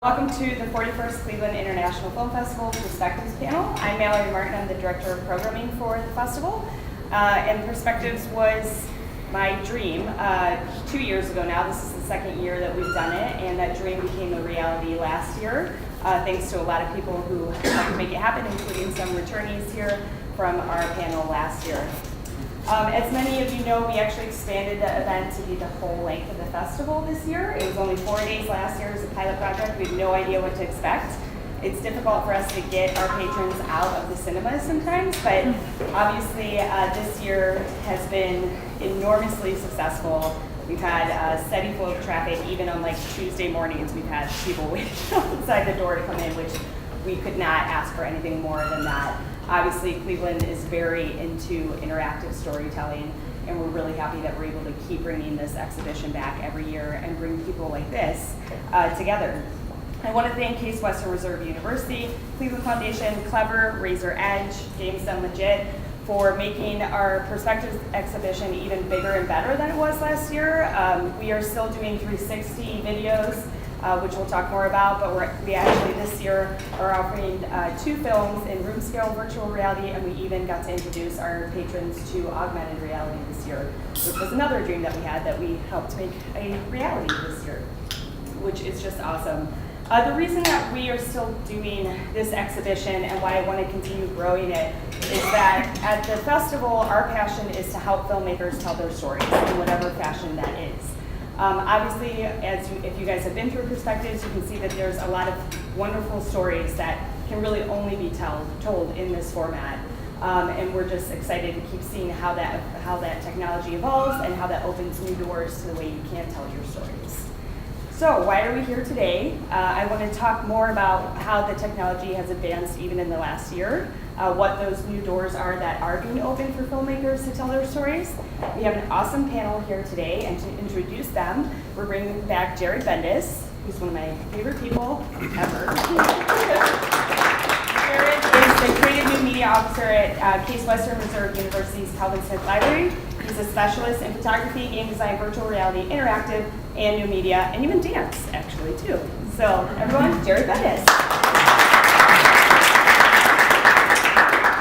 Welcome to the 41st Cleveland International Film Festival Perspectives panel. I'm Mallory Martin. I'm the Director of Programming for the festival. And Perspectives was my dream 2 years ago now. This is the second year that we've done it, and that dream became a reality last year, thanks to a lot of people who helped make it happen, including some returnees here from our panel last year. As many of you know, we actually expanded the event to be the whole length of the festival this year. It was only 4 days last year as a pilot project. We had no idea what to expect. It's difficult for us to get our patrons out of the cinemas sometimes, but obviously this year has been enormously successful. We've had a steady flow of traffic. Even on like Tuesday mornings, we've had people waiting outside the door to come in, which we could not ask for anything more than that. Obviously, Cleveland is very into interactive storytelling, and we're really happy that we're able to keep bringing this exhibition back every year and bring people like this together. I want to thank Case Western Reserve University, Cleveland Foundation, CLEVR, Razor Edge, James Done Legit for making our Perspectives exhibition even bigger and better than it was last year. We are still doing 360 videos, which we'll talk more about, but we actually this year are offering 2 films in room scale virtual reality, and we even got to introduce our patrons to augmented reality this year, which was another dream that we had that we helped make a reality this year, which is just awesome. The reason that we are still doing this exhibition and why I want to continue growing it is that at the festival, our passion is to help filmmakers tell their stories in whatever fashion that is. Obviously, if you guys have been through Perspectives, you can see that there's a lot of wonderful stories that can really only be told in this format. And we're just excited to keep seeing how that technology evolves and how that opens new doors to the way you can tell your stories. So why are we here today? I want to talk more about how the technology has advanced even in the last year, what those new doors are that are being opened for filmmakers to tell their stories. We have an awesome panel here today, and to introduce them, we're bringing back Jared Bendis, who's one of my favorite people ever. Jared is the Creative New Media Officer at Case Western Reserve University's Calvin Smith Library. He's a specialist in photography, game design, virtual reality, interactive, and new media, and even dance, actually, too. So, everyone, Jared Bendis.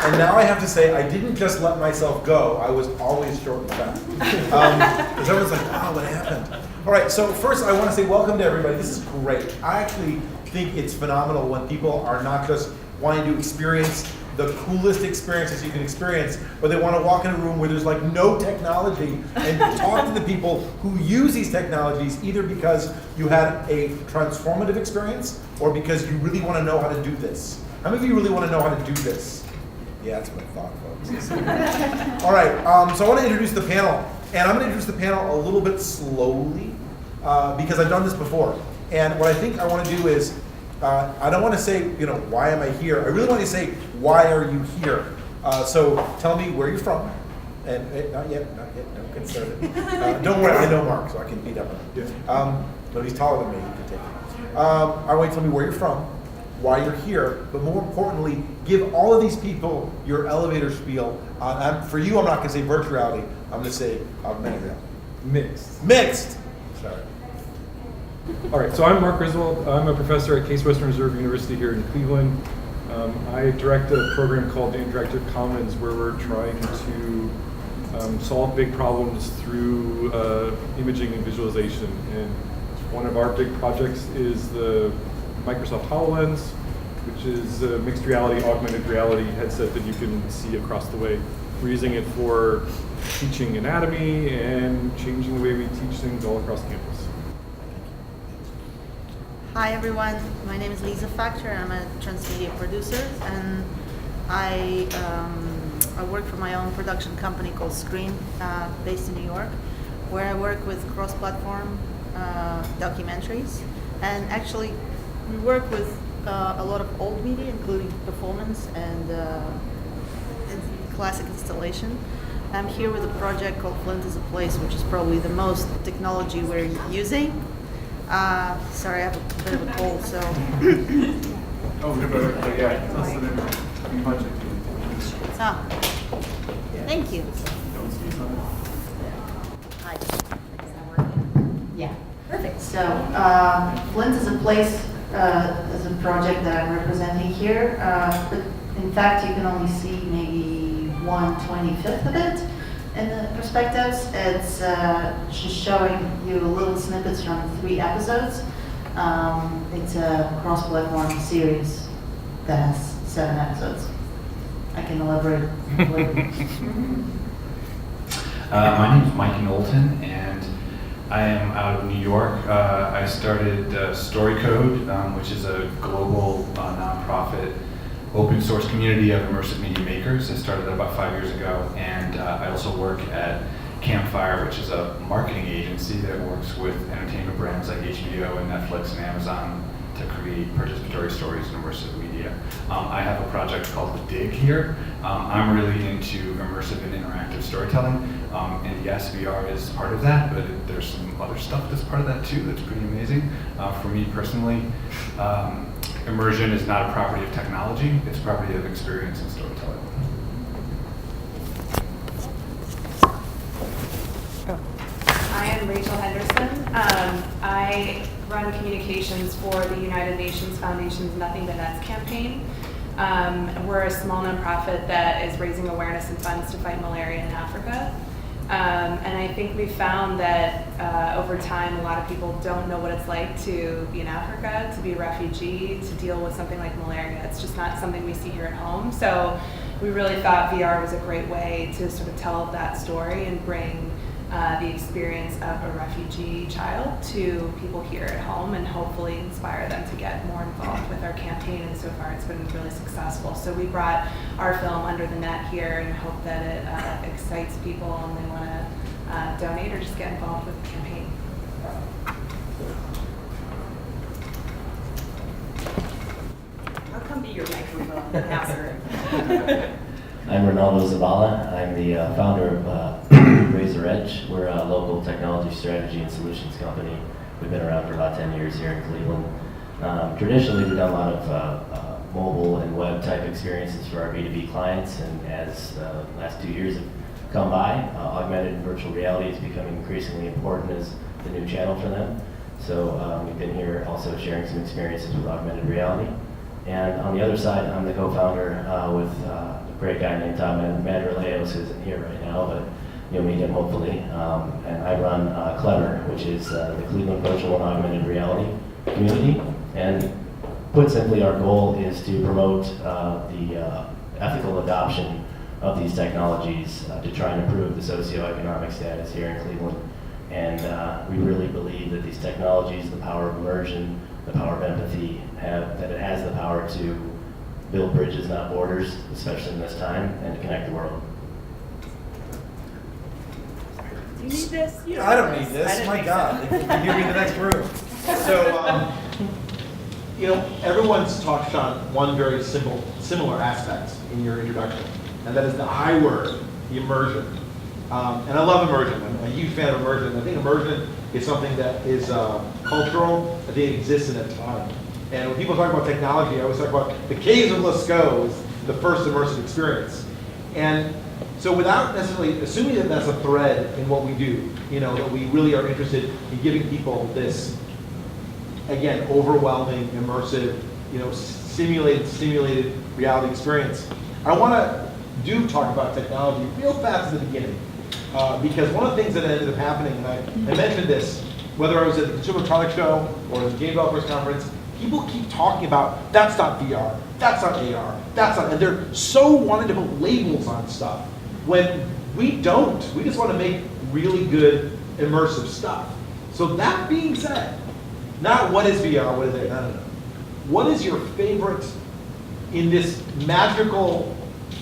And now I have to say, I didn't just let myself go. I was always short and fat. Because everyone's like, wow, what happened? All right, so first I want to say welcome to everybody. This is great. I actually think it's phenomenal when people are not just wanting to experience the coolest experiences you can experience, but they want to walk in a room where there's like no technology and talk to the people who use these technologies, either because you had a transformative experience or because you really want to know how to do this. How many of you really want to know how to do this? Yeah, that's what I thought, folks. All right, so I want to introduce the panel, and I'm going to introduce the panel a little bit slowly because I've done this before. And what I think I want to do is, I don't want to say, why am I here? I really want to say, why are you here? So tell me where you're from. And not yet, no, get started. Don't worry, I know Mark, so I can beat up on him. But he's taller than me, you can take it. I want you to tell me where you're from, why you're here, but more importantly, give all of these people your elevator spiel. For you, I'm not going to say virtual reality, I'm going to say augmented reality. Mixed! Sorry. All right, so I'm Mark Griswold. I'm a professor at Case Western Reserve University here in Cleveland. I direct a program called the Interactive Commons, where we're trying to solve big problems through imaging and visualization. And one of our big projects is the Microsoft HoloLens, which is a mixed reality, augmented reality headset that you can see across the way. We're using it for teaching anatomy and changing the way we teach things all across campus. Hi everyone, my name is Liza Faktor. I'm a transmedia producer, and I work for my own production company called Screen, based in New York, where I work with cross-platform documentaries. And actually, we work with a lot of old media, including performance and classic installation. I'm here with a project called FLINT is a Place, which is probably the most technology we're using. Sorry, I have a bit of a cold, so. Thank you. Hi. Yeah, perfect. So, FLINT is a Place as a project that I'm representing here. But in fact, you can only see maybe 1/25th of it in the perspectives. It's just showing you little snippets from 3 episodes. It's a cross-platform series that has 7 episodes. I can elaborate later. My name is Mike Knowlton, and I am out of New York. I started StoryCode, which is a global nonprofit open source community of immersive media makers. I started that about 5 years ago, and I also work at Campfire, which is a marketing agency that works with entertainment brands like HBO and Netflix and Amazon to create participatory stories and immersive media. I have a project called The Dig here. I'm really into immersive and interactive storytelling, and yes, VR is part of that, but there's some other stuff that's part of that too that's pretty amazing. For me personally, immersion is not a property of technology, it's a property of experience and storytelling. I am Rachel Henderson. I run communications for the United Nations Foundation's Nothing But Nets campaign. We're a small nonprofit that is raising awareness and funds to fight malaria in Africa. And I think we found that over time, a lot of people don't know what it's like to be in Africa, to be a refugee, to deal with something like malaria. It's just not something we see here at home. So we really thought VR was a great way to sort of tell that story and bring the experience of a refugee child to people here at home and hopefully inspire them to get more involved with our campaign. And so far it's been really successful. So we brought our film Under the Net here and hope that it excites people and they want to donate or just get involved with the campaign. I'll come be your microphone announcer. I'm Reynaldo Zabala. I'm the founder of Razor Edge. We're a local technology strategy and solutions company. We've been around for about 10 years here in Cleveland. Traditionally, we've done a lot of mobile and web type experiences for our B2B clients, and as the last 2 years have come by, augmented and virtual reality is becoming increasingly important as the new channel for them. So we've been here also sharing some experiences with augmented reality. And on the other side, I'm the co-founder with a great guy named Tom Manderleos, who isn't here right now, but you'll meet him hopefully. And I run CLEVR, which is the Cleveland Virtual and Augmented Reality community. And put simply, our goal is to promote the ethical adoption of these technologies to try and improve the socioeconomic status here in Cleveland. And we really believe that these technologies, the power of immersion, the power of empathy, that it has the power to build bridges, not borders, especially in this time, and to connect the world. Do you need this? You I don't need this. My God, you can give me the next room. So, everyone's touched on one very similar aspect in your introduction, and that is the I word, the immersion. And I love immersion. I'm a huge fan of immersion. I think immersion is something that is cultural. I think it exists in a time. And when people talk about technology, I always talk about the caves of Lascaux as the first immersive experience. And so without necessarily assuming that that's a thread in what we do, that we really are interested in giving people this, again, overwhelming, immersive, simulated reality experience, I want to talk about technology real fast at the beginning. Because one of the things that ended up happening, and I mentioned this, whether I was at the Consumer Product Show or at the Game Developers Conference, people keep talking about, that's not VR, that's not AR, that's not, and they're so wanting to put labels on stuff when we don't. We just want to make really good immersive stuff. So that being said, not what is VR, what is AR, no. What is your favorite in this magical,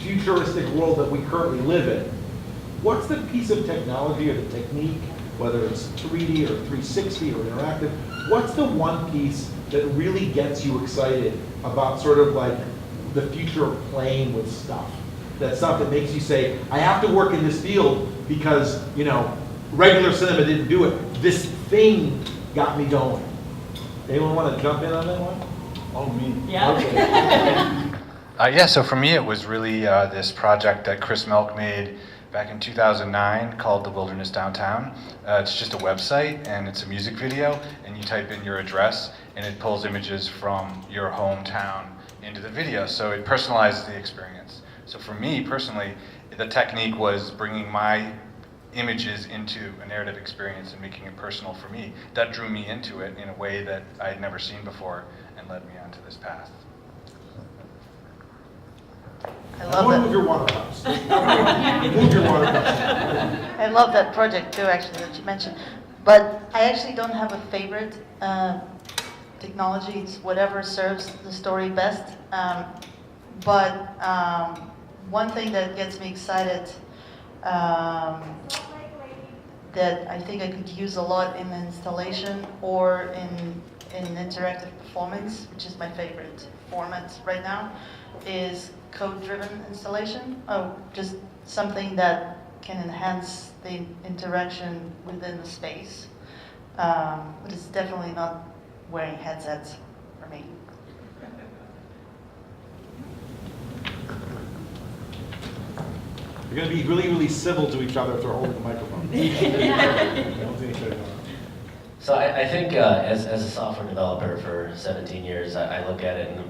futuristic world that we currently live in? What's the piece of technology or the technique, whether it's 3D or 360 or interactive, what's the one piece that really gets you excited about sort of like the future of playing with stuff? That stuff that makes you say, I have to work in this field because, regular cinema didn't do it. This thing got me going. Anyone want to jump in on that one? Oh, me. Yeah. Okay. Yeah, so for me it was really this project that Chris Melk made back in 2009 called The Wilderness Downtown. It's just a website and it's a music video, and you type in your address and it pulls images from your hometown into the video, so it personalizes the experience. So for me personally, the technique was bringing my images into a narrative experience and making it personal for me. That drew me into it in a way that I had never seen before and led me onto this path. I love Move that. your water cups. Move your water cups. I love that project too, actually, that you mentioned. But I actually don't have a favorite technology. It's whatever serves the story best. One thing that gets me excited that I think I could use a lot in installation or in interactive performance, which is my favorite format right now, is code-driven installation. Just something that can enhance the interaction within the space. But it's definitely not wearing headsets for me. You're going to be really, really civil to each other if they're holding the microphone. So I think as a software developer for 17 years, I look at it and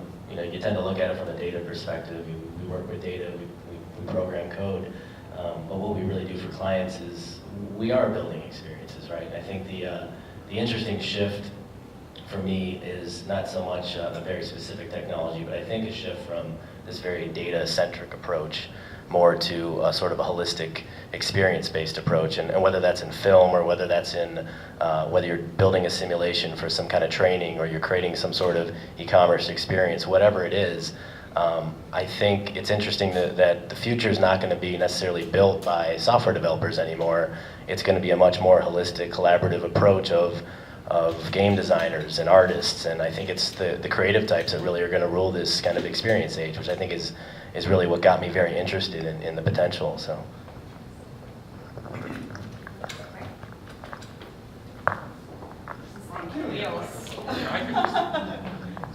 you tend to look at it from a data perspective. We work with data, we program code, but what we really do for clients is we are building experiences, right? I think the interesting shift for me is not so much a very specific technology, but I think a shift from this very data-centric approach more to a sort of a holistic experience-based approach, and whether that's in film or whether that's in whether you're building a simulation for some kind of training or you're creating some sort of e-commerce experience, whatever it is, I think it's interesting that the future is not going to be necessarily built by software developers anymore. It's going to be a much more holistic, collaborative approach of game designers and artists, and I think it's the creative types that really are going to rule this kind of experience age, which I think is really what got me very interested in the potential. So.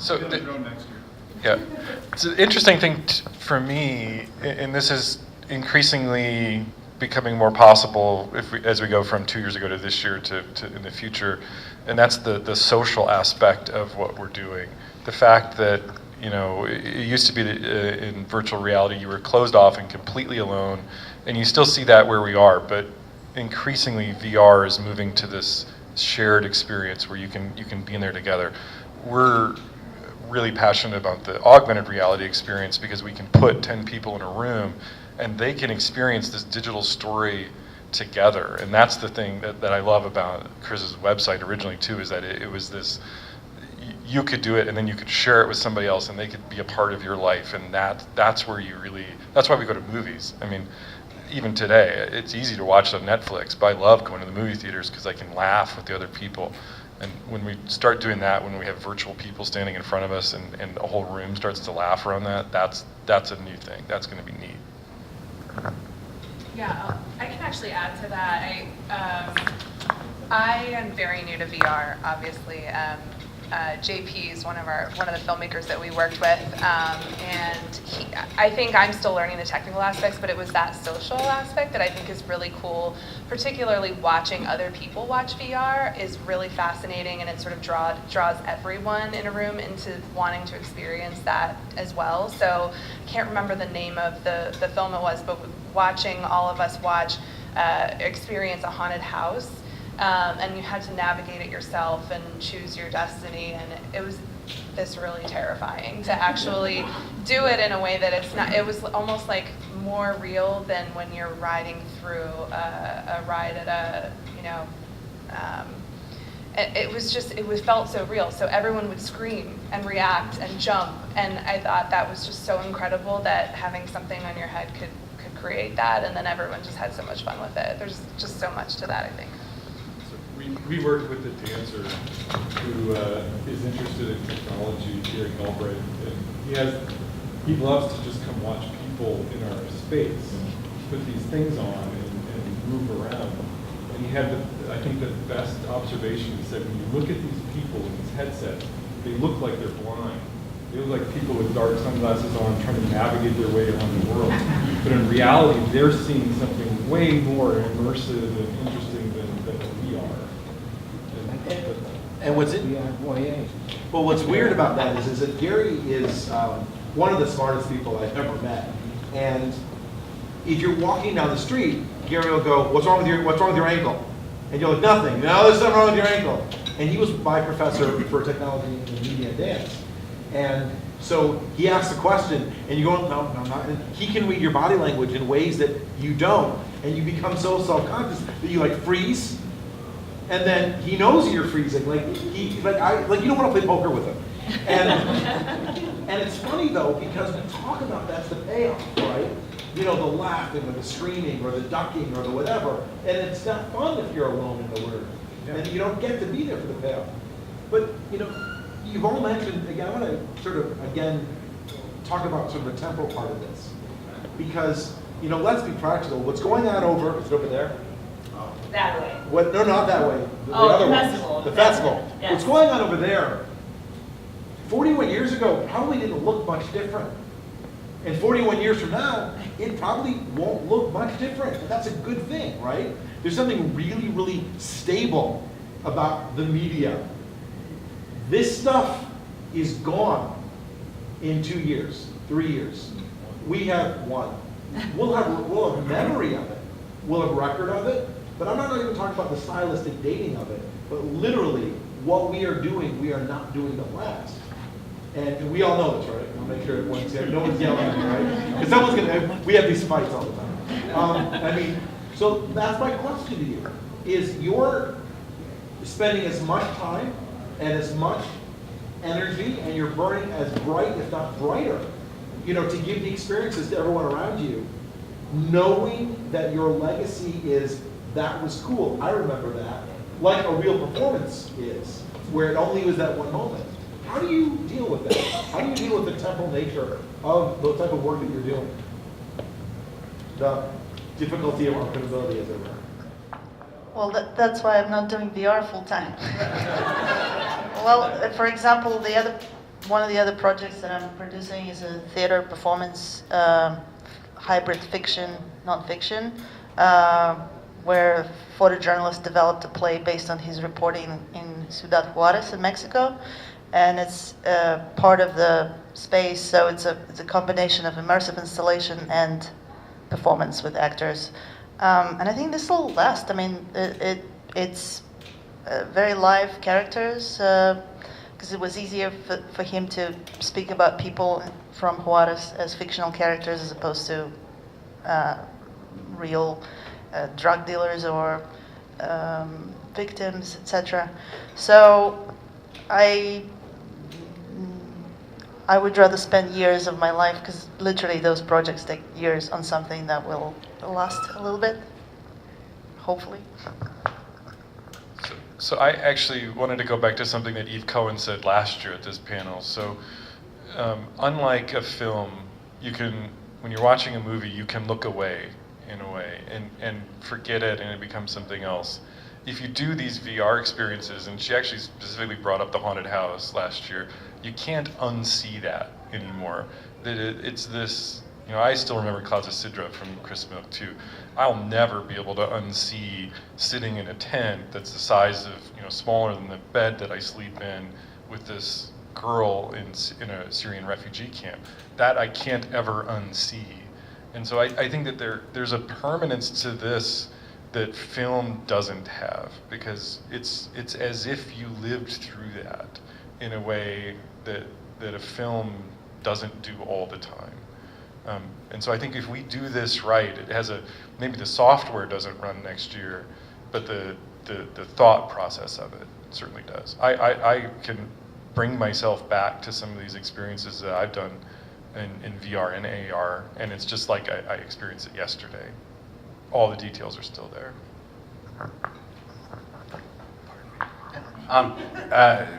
So, yeah, it's an interesting thing for me, and this is increasingly becoming more possible as we go from 2 years ago to this year to in the future, and that's the social aspect of what we're doing. The fact that it used to be that in virtual reality you were closed off and completely alone, and you still see that where we are, but increasingly VR is moving to this shared experience where you can be in there together. We're really passionate about the augmented reality experience because we can put 10 people in a room and they can experience this digital story together, and that's the thing that I love about Chris's website originally too, is that it was this, you could do it and then you could share it with somebody else and they could be a part of your life, and that's where you really, that's why we go to movies. I mean, even today, it's easy to watch on Netflix, but I love going to the movie theaters because I can laugh with the other people. And when we start doing that, when we have virtual people standing in front of us and the whole room starts to laugh around that, that's a new thing. That's going to be neat. Yeah, I can actually add to that. I am very new to VR, obviously. JP is one of the filmmakers that we worked with, and I think I'm still learning the technical aspects, but it was that social aspect that I think is really cool. Particularly watching other people watch VR is really fascinating, and it sort of draws everyone in a room into wanting to experience that as well. So I can't remember the name of the film it was, but watching all of us experience a haunted house. And you had to navigate it yourself and choose your destiny, and it was viscerally terrifying to actually do it in a way that it's not. It was almost like more real than when you're riding through a ride at a, it felt so real. So everyone would scream and react and jump, and I thought that was just so incredible that having something on your head could create that, and then everyone just had so much fun with it. There's just so much to that, I think. We worked with a dancer who is interested in technology here in Galbraith, and he loves to just come watch people in our space and put these things on and move around. And he had I think the best observation. He said, when you look at these people in these headsets, they look like they're blind. They look like people with dark sunglasses on trying to navigate their way around the world. But in reality, they're seeing something way more immersive and interesting than VR. And what's it? Well, what's weird about that is that Gary is one of the smartest people I've ever met. And if you're walking down the street, Gary will go, what's wrong with your ankle? And you're like, nothing. No, there's something wrong with your ankle. And he was my professor for technology and media and dance. And so he asks a question, and you go, no, not. And he can read your body language in ways that you don't. And you become so self-conscious that you like freeze. And then he knows you're freezing. You don't want to play poker with him. And it's funny though, because we talk about that's the payoff, right? You know, the laughing or the screaming or the ducking or the whatever. And it's not fun if you're alone in the room. Yeah. And you don't get to be there for the payoff. But, you know, you've all mentioned, again, I want to sort of, again, talk about sort of the temporal part of this. Because, you know, let's be practical. What's going on over, is it over there? That way. What? No, not that way. The Oh, other the one. festival. The festival. Yes. What's going on over there, 41 years ago, probably didn't look much different. And 41 years from now, it probably won't look much different. And that's a good thing, right? There's something really, really stable about the media. This stuff is gone in 2 years, 3 years. We have one. We'll have memory of it. We'll have record of it. But I'm not even talking about the stylistic dating of it. But literally, what we are doing, we are not doing the last. And we all know this, right? We'll make sure everyone's no one's yelling at me, right? Because someone's gonna. We have these fights all the time. So that's my question to you: is you're spending as much time and as much energy, and you're burning as bright, if not brighter, you know, to give the experiences to everyone around you, knowing that your legacy is that was cool. I remember that, like a real performance is, where it only was that one moment. How do you deal with that? How do you deal with the temporal nature of the type of work that you're doing? The difficulty of marketability, as it were. Well, that's why I'm not doing VR full time. Well, for example, one of the other projects that I'm producing is a theater performance, hybrid fiction, non-fiction, where a photojournalist developed a play based on his reporting in Ciudad Juarez in Mexico. And it's part of the space, so it's a combination of immersive installation and performance with actors. And I think this will last. I mean, it's very live characters, because it was easier for him to speak about people from Juarez as fictional characters as opposed to real drug dealers or victims, etc. So I would rather spend years of my life, because literally those projects take years, on something that will last a little bit, hopefully. So I actually wanted to go back to something that Eve Cohen said last year at this panel. So unlike a film, you can, when you're watching a movie, you can look away in a way and forget it, and it becomes something else. If you do these VR experiences, and she actually specifically brought up the haunted house last year, you can't unsee that anymore. It's this, you know, I still remember Clouds of Sidra from Chris Milk too. I'll never be able to unsee sitting in a tent that's the size of, you know, smaller than the bed that I sleep in with this girl in a Syrian refugee camp. That I can't ever unsee. And so I think that there's a permanence to this that film doesn't have, because it's as if you lived through that in a way that a film doesn't do all the time. And so I think if we do this right, it has maybe the software doesn't run next year, but the thought process of it certainly does. I can bring myself back to some of these experiences that I've done in VR and AR, and it's just like I experienced it yesterday. All the details are still there.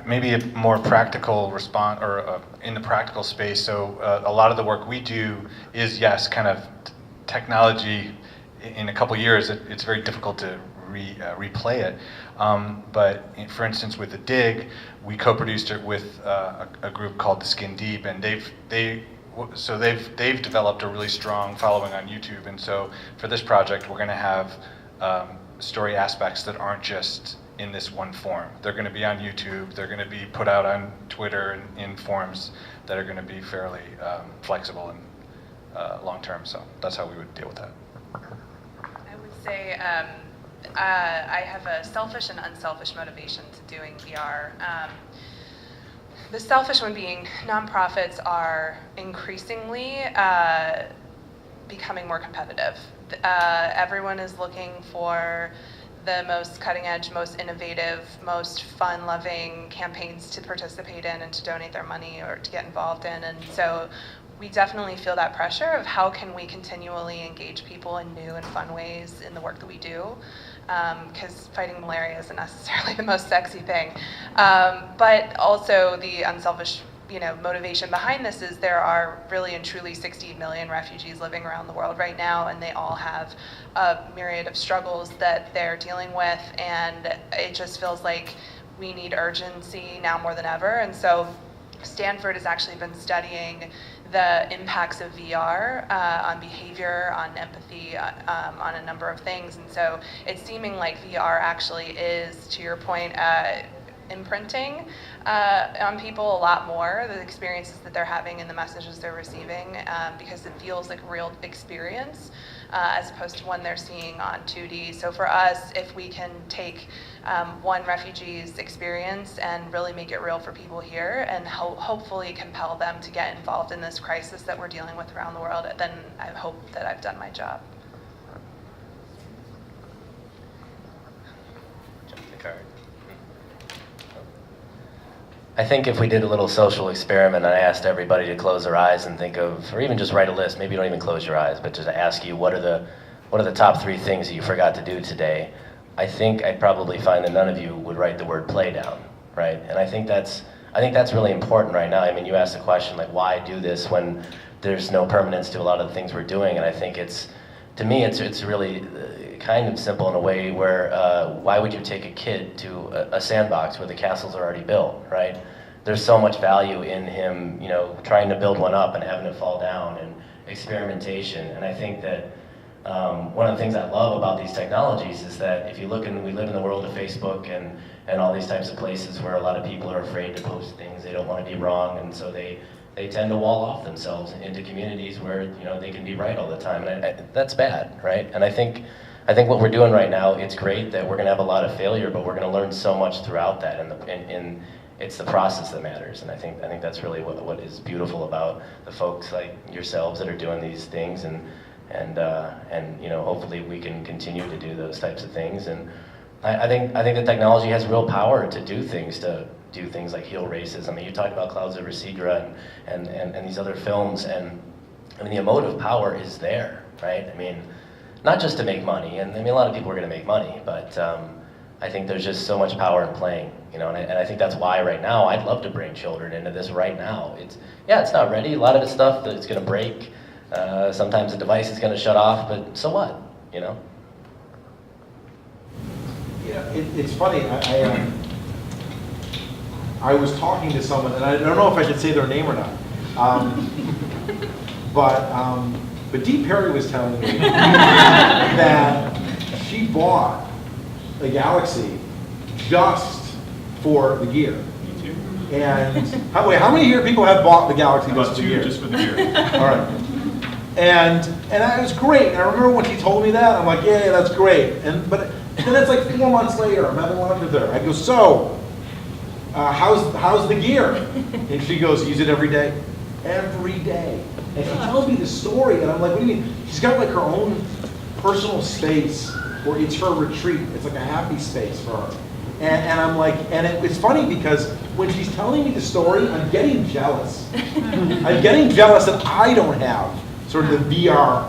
Maybe a more practical response, or in the practical space. So a lot of the work we do is, yes, kind of technology. In a couple years, it's very difficult to replay it. But for instance, with The Dig, we co-produced it with a group called The Skin Deep, and so they've developed a really strong following on YouTube, and so for this project, we're going to have story aspects that aren't just in this one form. They're going to be on YouTube. They're going to be put out on Twitter and in forms that are going to be fairly flexible and long term. So that's how we would deal with that. I would say I have a selfish and unselfish motivation to doing VR. The selfish one being nonprofits are increasingly becoming more competitive. Everyone is looking for the most cutting edge, most innovative, most fun-loving campaigns to participate in and to donate their money or to get involved in. And so we definitely feel that pressure of how can we continually engage people in new and fun ways in the work that we do. Because fighting malaria isn't necessarily the most sexy thing. But also the unselfish motivation behind this is there are really and truly 60 million refugees living around the world right now, and they all have a myriad of struggles that they're dealing with, and it just feels like we need urgency now more than ever. And so Stanford has actually been studying the impacts of VR on behavior, on empathy, on a number of things. And so it's seeming like VR actually is, to your point, imprinting on people a lot more, the experiences that they're having and the messages they're receiving, because it feels like a real experience as opposed to one they're seeing on 2D. So for us, if we can take one refugee's experience and really make it real for people here and hopefully compel them to get involved in this crisis that we're dealing with around the world, then I hope that I've done my job. I think if we did a little social experiment and I asked everybody to close their eyes and think of, or even just write a list, maybe you don't even close your eyes, but just ask you what are the top 3 things that you forgot to do today, I think I'd probably find that none of you would write the word play down, right? And I think that's really important right now. I mean, you asked the question, like, why do this when there's no permanence to a lot of the things we're doing? And I think to me, it's really kind of simple in a way where why would you take a kid to a sandbox where the castles are already built, right? There's so much value in him, trying to build one up and having it fall down and experimentation. And I think that one of the things I love about these technologies is that if you look we live in the world of Facebook and all these types of places where a lot of people are afraid to post things, they don't want to be wrong, and so they tend to wall off themselves into communities where they can be right all the time, and that's bad, right? And I think what we're doing right now, it's great that we're going to have a lot of failure, but we're going to learn so much throughout that, and it's the process that matters. And I think that's really what is beautiful about the folks like yourselves that are doing these things, and hopefully we can continue to do those types of things. And I think the technology has real power to do things like heal racism. I mean, you talked about Clouds Over Segura and these other films, and I mean, the emotive power is there, right? I mean, not just to make money, and I mean, a lot of people are going to make money, but I think there's just so much power in playing, and I think that's why right now I'd love to bring children into this right now. It's not ready. A lot of it's stuff that it's going to break. Sometimes the device is going to shut off, but so what, It's funny. I was talking to someone, and I don't know if I should say their name or not, but Dee Perry was telling me that she bought a Galaxy just for the gear. Me too. And how many here people have bought the Galaxy just for the gear? Just for the gear. All right. And it was great. And I remember when she told me that, I'm like, yeah, that's great. But then it's like 4 months later, I'm having lunch with her. I go, so, how's the gear? And she goes, use it every day. Every day. And she tells me the story, and I'm like, what do you mean? She's got like her own personal space where it's her retreat. It's like a happy space for her. And I'm like, it's funny because when she's telling me the story, I'm getting jealous. I'm getting jealous that I don't have sort of the VR,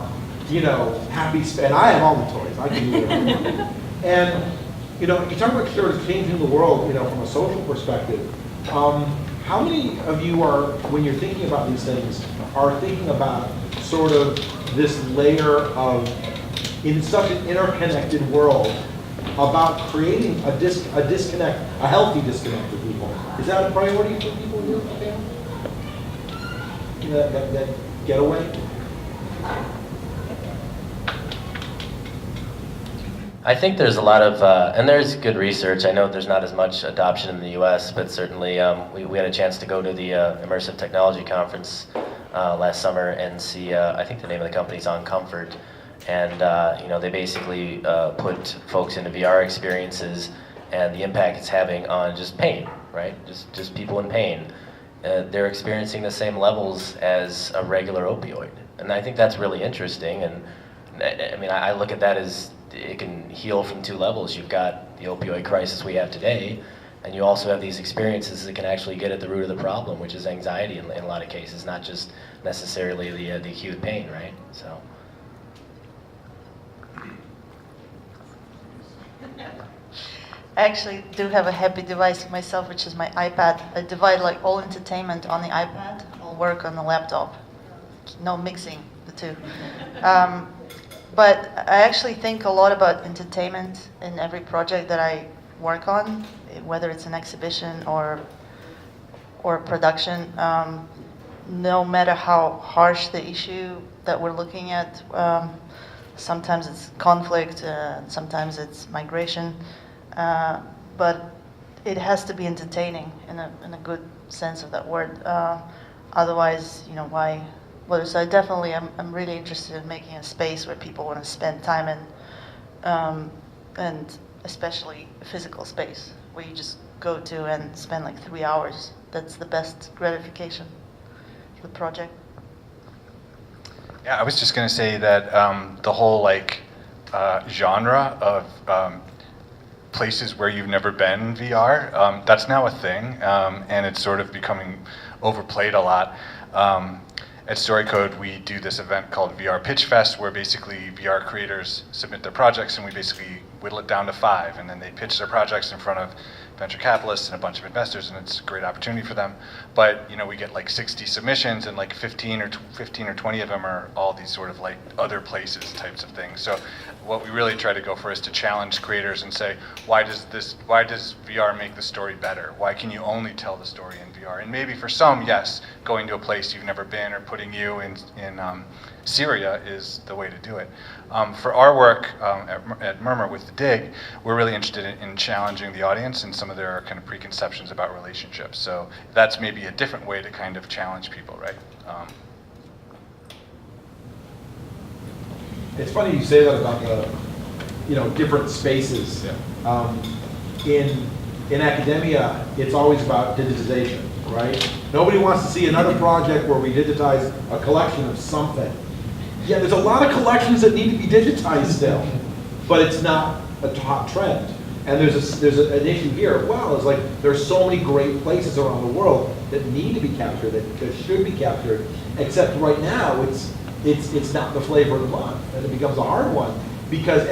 happy space. And I have all the toys. I can do whatever I want. And, you talk about sort of changing the world, from a social perspective. How many of you are, when you're thinking about these things, are thinking about sort of this layer of, in such an interconnected world, about creating a disconnect, a healthy disconnect with people? Is that a priority for people here? reaching that getaway? I think there's a lot of, and there's good research. I know there's not as much adoption in the U.S., but certainly we had a chance to go to the Immersive Technology Conference last summer and see, I think the name of the company's On Comfort, and they basically put folks into VR experiences and the impact it's having on just pain, right? Just people in pain. They're experiencing the same levels as a regular opioid, and I think that's really interesting. And I mean, I look at that as it can heal from two levels. You've got the opioid crisis we have today, and you also have these experiences that can actually get at the root of the problem, which is anxiety in a lot of cases, not just necessarily the acute pain, right? So. I actually do have a happy device myself, which is my iPad. I divide like all entertainment on the iPad, all work on the laptop. No mixing the two. But I actually think a lot about entertainment in every project that I work on, whether it's an exhibition or production. No matter how harsh the issue that we're looking at, sometimes it's conflict, sometimes it's migration, but it has to be entertaining in a good sense of that word. Otherwise, why? Well, so I'm really interested in making a space where people want to spend time in, and especially a physical space where you just go to and spend like 3 hours. That's the best gratification for the project. Yeah, I was just going to say that the whole genre of places where you've never been in VR, that's now a thing, and it's sort of becoming overplayed a lot. At StoryCode, we do this event called VR Pitch Fest, where basically VR creators submit their projects, and we basically whittle it down to 5, and then they pitch their projects in front of venture capitalists and a bunch of investors, and it's a great opportunity for them. But we get like 60 submissions, and like 15 or 20 of them are all these sort of like other places types of things. So what we really try to go for is to challenge creators and say, why does VR make the story better? Why can you only tell the story in VR? And maybe for some, yes, going to a place you've never been or putting you in Syria is the way to do it. For our work at Murmur with the Dig, we're really interested in challenging the audience and some of their kind of preconceptions about relationships. So that's maybe a different way to kind of challenge people, right? It's funny you say that about the, different spaces. Yeah. In academia, it's always about digitization, right? Nobody wants to see another project where we digitize a collection of something. Yeah, there's a lot of collections that need to be digitized still, but it's not a top trend. And there's an issue here as well. It's like there's so many great places around the world that need to be captured, that should be captured. Except right now, it's not the flavor of the month, and it becomes a hard one because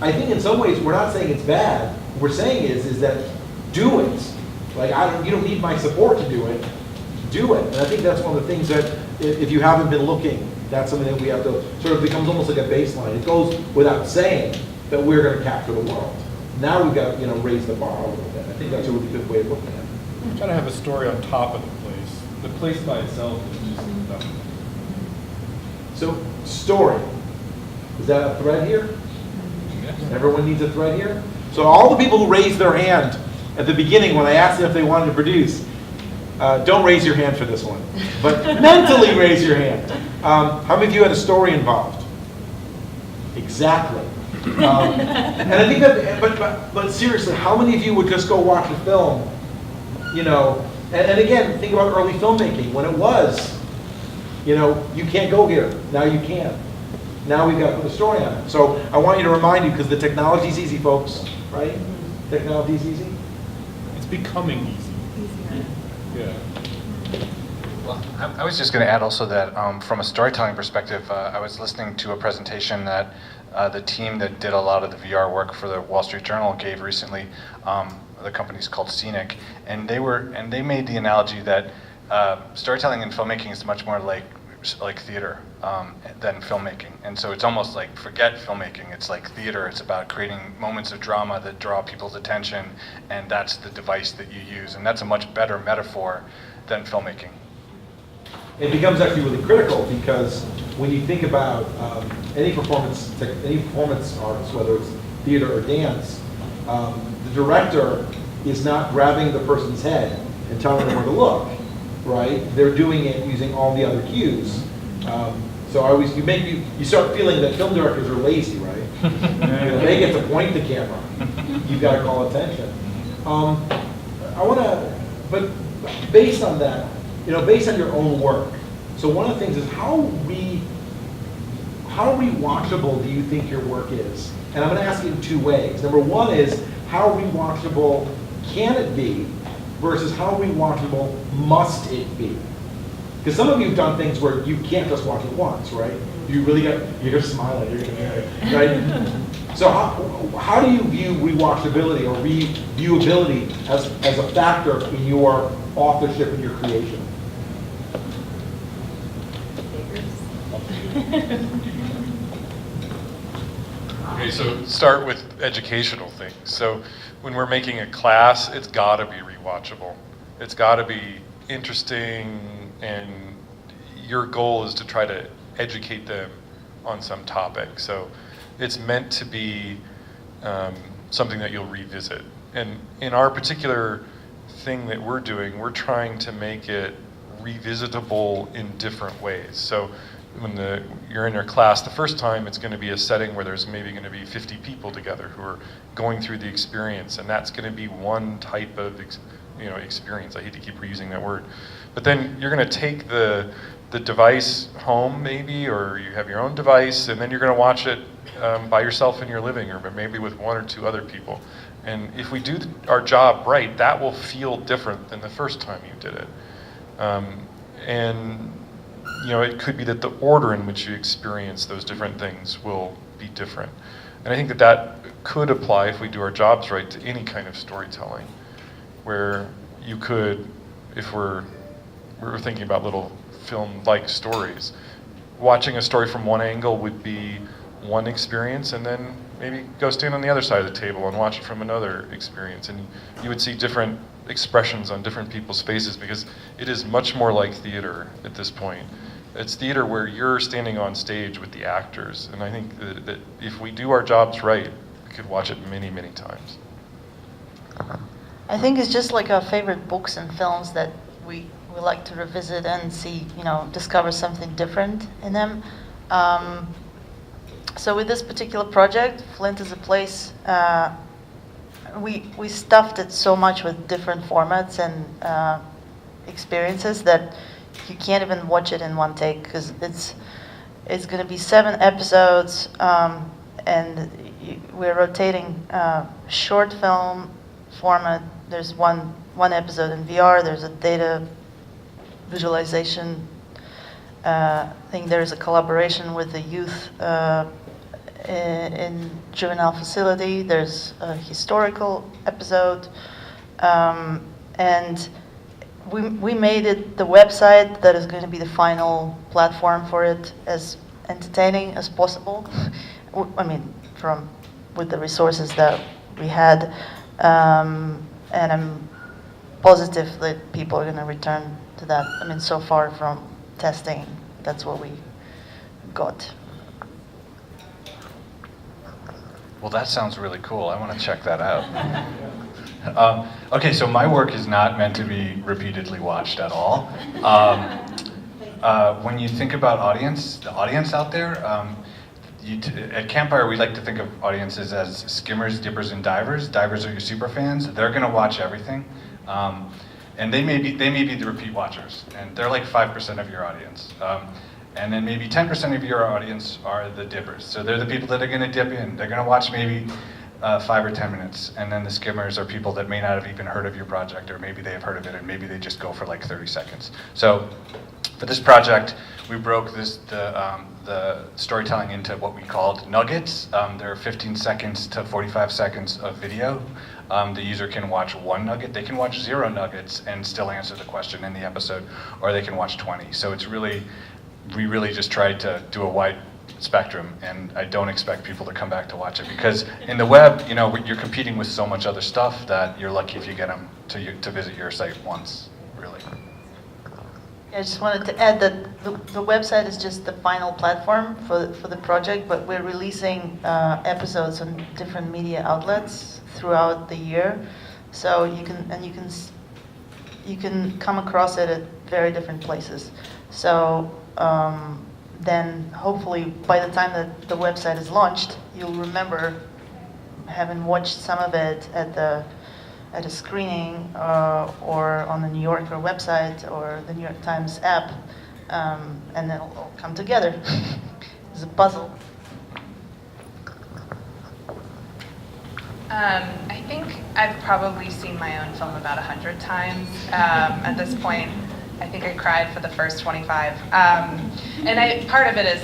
I think in some ways we're not saying it's bad. What we're saying is that do it. Like you don't need my support to do it. Do it. And I think that's one of the things that if you haven't been looking, that's something that we have to sort of becomes almost like a baseline. It goes without saying that we're going to capture the world. Now we've got to raise the bar a little bit. I think that's a really good way of looking at it. I'm trying to have a story on top of the place. The place by itself is just nothing. So story. Is that a thread here? Yes. Everyone needs a thread here? So all the people who raised their hand at the beginning when I asked them if they wanted to produce, don't raise your hand for this one, but mentally raise your hand. How many of you had a story involved? Exactly. And I think that, but seriously, how many of you would just go watch a film, and again, think about early filmmaking, when it was, you can't go here, now you can. Now we've got to put a story on it. So I want you to remind you, because the technology's easy, folks, right? Technology's easy. It's becoming easy. Yeah. Well, I was just going to add also that from a storytelling perspective, I was listening to a presentation that the team that did a lot of the VR work for the Wall Street Journal gave recently. The company's called Scenic, and they made the analogy that storytelling and filmmaking is much more like theater than filmmaking, and so it's almost like forget filmmaking. It's like theater. It's about creating moments of drama that draw people's attention, and that's the device that you use, and that's a much better metaphor than filmmaking. It becomes actually really critical because when you think about any performance arts, whether it's theater or dance, the director is not grabbing the person's head and telling them where to look, right? They're doing it using all the other cues. So I always, you start feeling that film directors are lazy, right? They get to point the camera. You've got to call attention. But based on that, based on your own work, so one of the things is how rewatchable do you think your work is? And I'm going to ask it in two ways. Number one is, how rewatchable can it be versus how rewatchable must it be? Because some of you have done things where you can't just watch it once, right? You're smiling, you're gonna hear it, right? So how do you view rewatchability or reviewability as a factor in your authorship and your creation? Okay, so start with educational things. So when we're making a class, it's got to be rewatchable. It's got to be interesting, and your goal is to try to educate them on some topic. So it's meant to be something that you'll revisit. And in our particular thing that we're doing, we're trying to make it revisitable in different ways. So when you're in your class the first time, it's going to be a setting where there's maybe going to be 50 people together who are going through the experience, and that's going to be one type of experience. I hate to keep reusing that word. But then you're going to take the device home maybe, or you have your own device, and then you're going to watch it by yourself in your living room, or maybe with one or two other people. And if we do our job right, that will feel different than the first time you did it. And it could be that the order in which you experience those different things will be different. And I think that could apply, if we do our jobs right, to any kind of storytelling, where you could, if we're thinking about little film-like stories, watching a story from one angle would be one experience, and then maybe go stand on the other side of the table and watch it from another experience. And you would see different expressions on different people's faces, because it is much more like theater at this point. It's theater where you're standing on stage with the actors, and I think that if we do our jobs right, we could watch it many, many times. I think it's just like our favorite books and films that we like to revisit and see, discover something different in them. So with this particular project, Flint is a place, we stuffed it so much with different formats and experiences that you can't even watch it in one take, because it's going to be 7 episodes, and we're rotating short film format. There's one episode in VR. There's a data visualization thing. There's a collaboration with the youth in juvenile facility. There's a historical episode, and we made it the website that is going to be the final platform for it, as entertaining as possible. I mean, with the resources that we had, and I'm positive that people are going to return to that. I mean, so far from testing, that's what we got. Well, that sounds really cool. I want to check that out. Okay, so my work is not meant to be repeatedly watched at all. When you think about the audience out there, at Campfire, we like to think of audiences as skimmers, dippers, and divers. Divers are your super fans. They're going to watch everything. And they may be the repeat watchers, and they're like 5% of your audience. And then maybe 10% of your audience are the dippers. So they're the people that are going to dip in. They're going to watch maybe 5 or 10 minutes. And then the skimmers are people that may not have even heard of your project, or maybe they have heard of it, and maybe they just go for like 30 seconds. So for this project, we broke the storytelling into what we called nuggets. There are 15 seconds to 45 seconds of video. The user can watch 1 nugget. They can watch 0 nuggets and still answer the question in the episode, or they can watch 20. So we really just tried to do a wide spectrum, and I don't expect people to come back to watch it, because in the web, you're competing with so much other stuff that you're lucky if you get them to visit your site once, really. I just wanted to add that the website is just the final platform for the project, but we're releasing episodes on different media outlets throughout the year, so you can come across it at very different places. So then hopefully by the time that the website is launched, you'll remember having watched some of it at a screening or on the New Yorker website or the New York Times app, and then it'll all come together. It's a puzzle. I think I've probably seen my own film about 100 times. At this point, I think I cried for the first 25. And part of it is,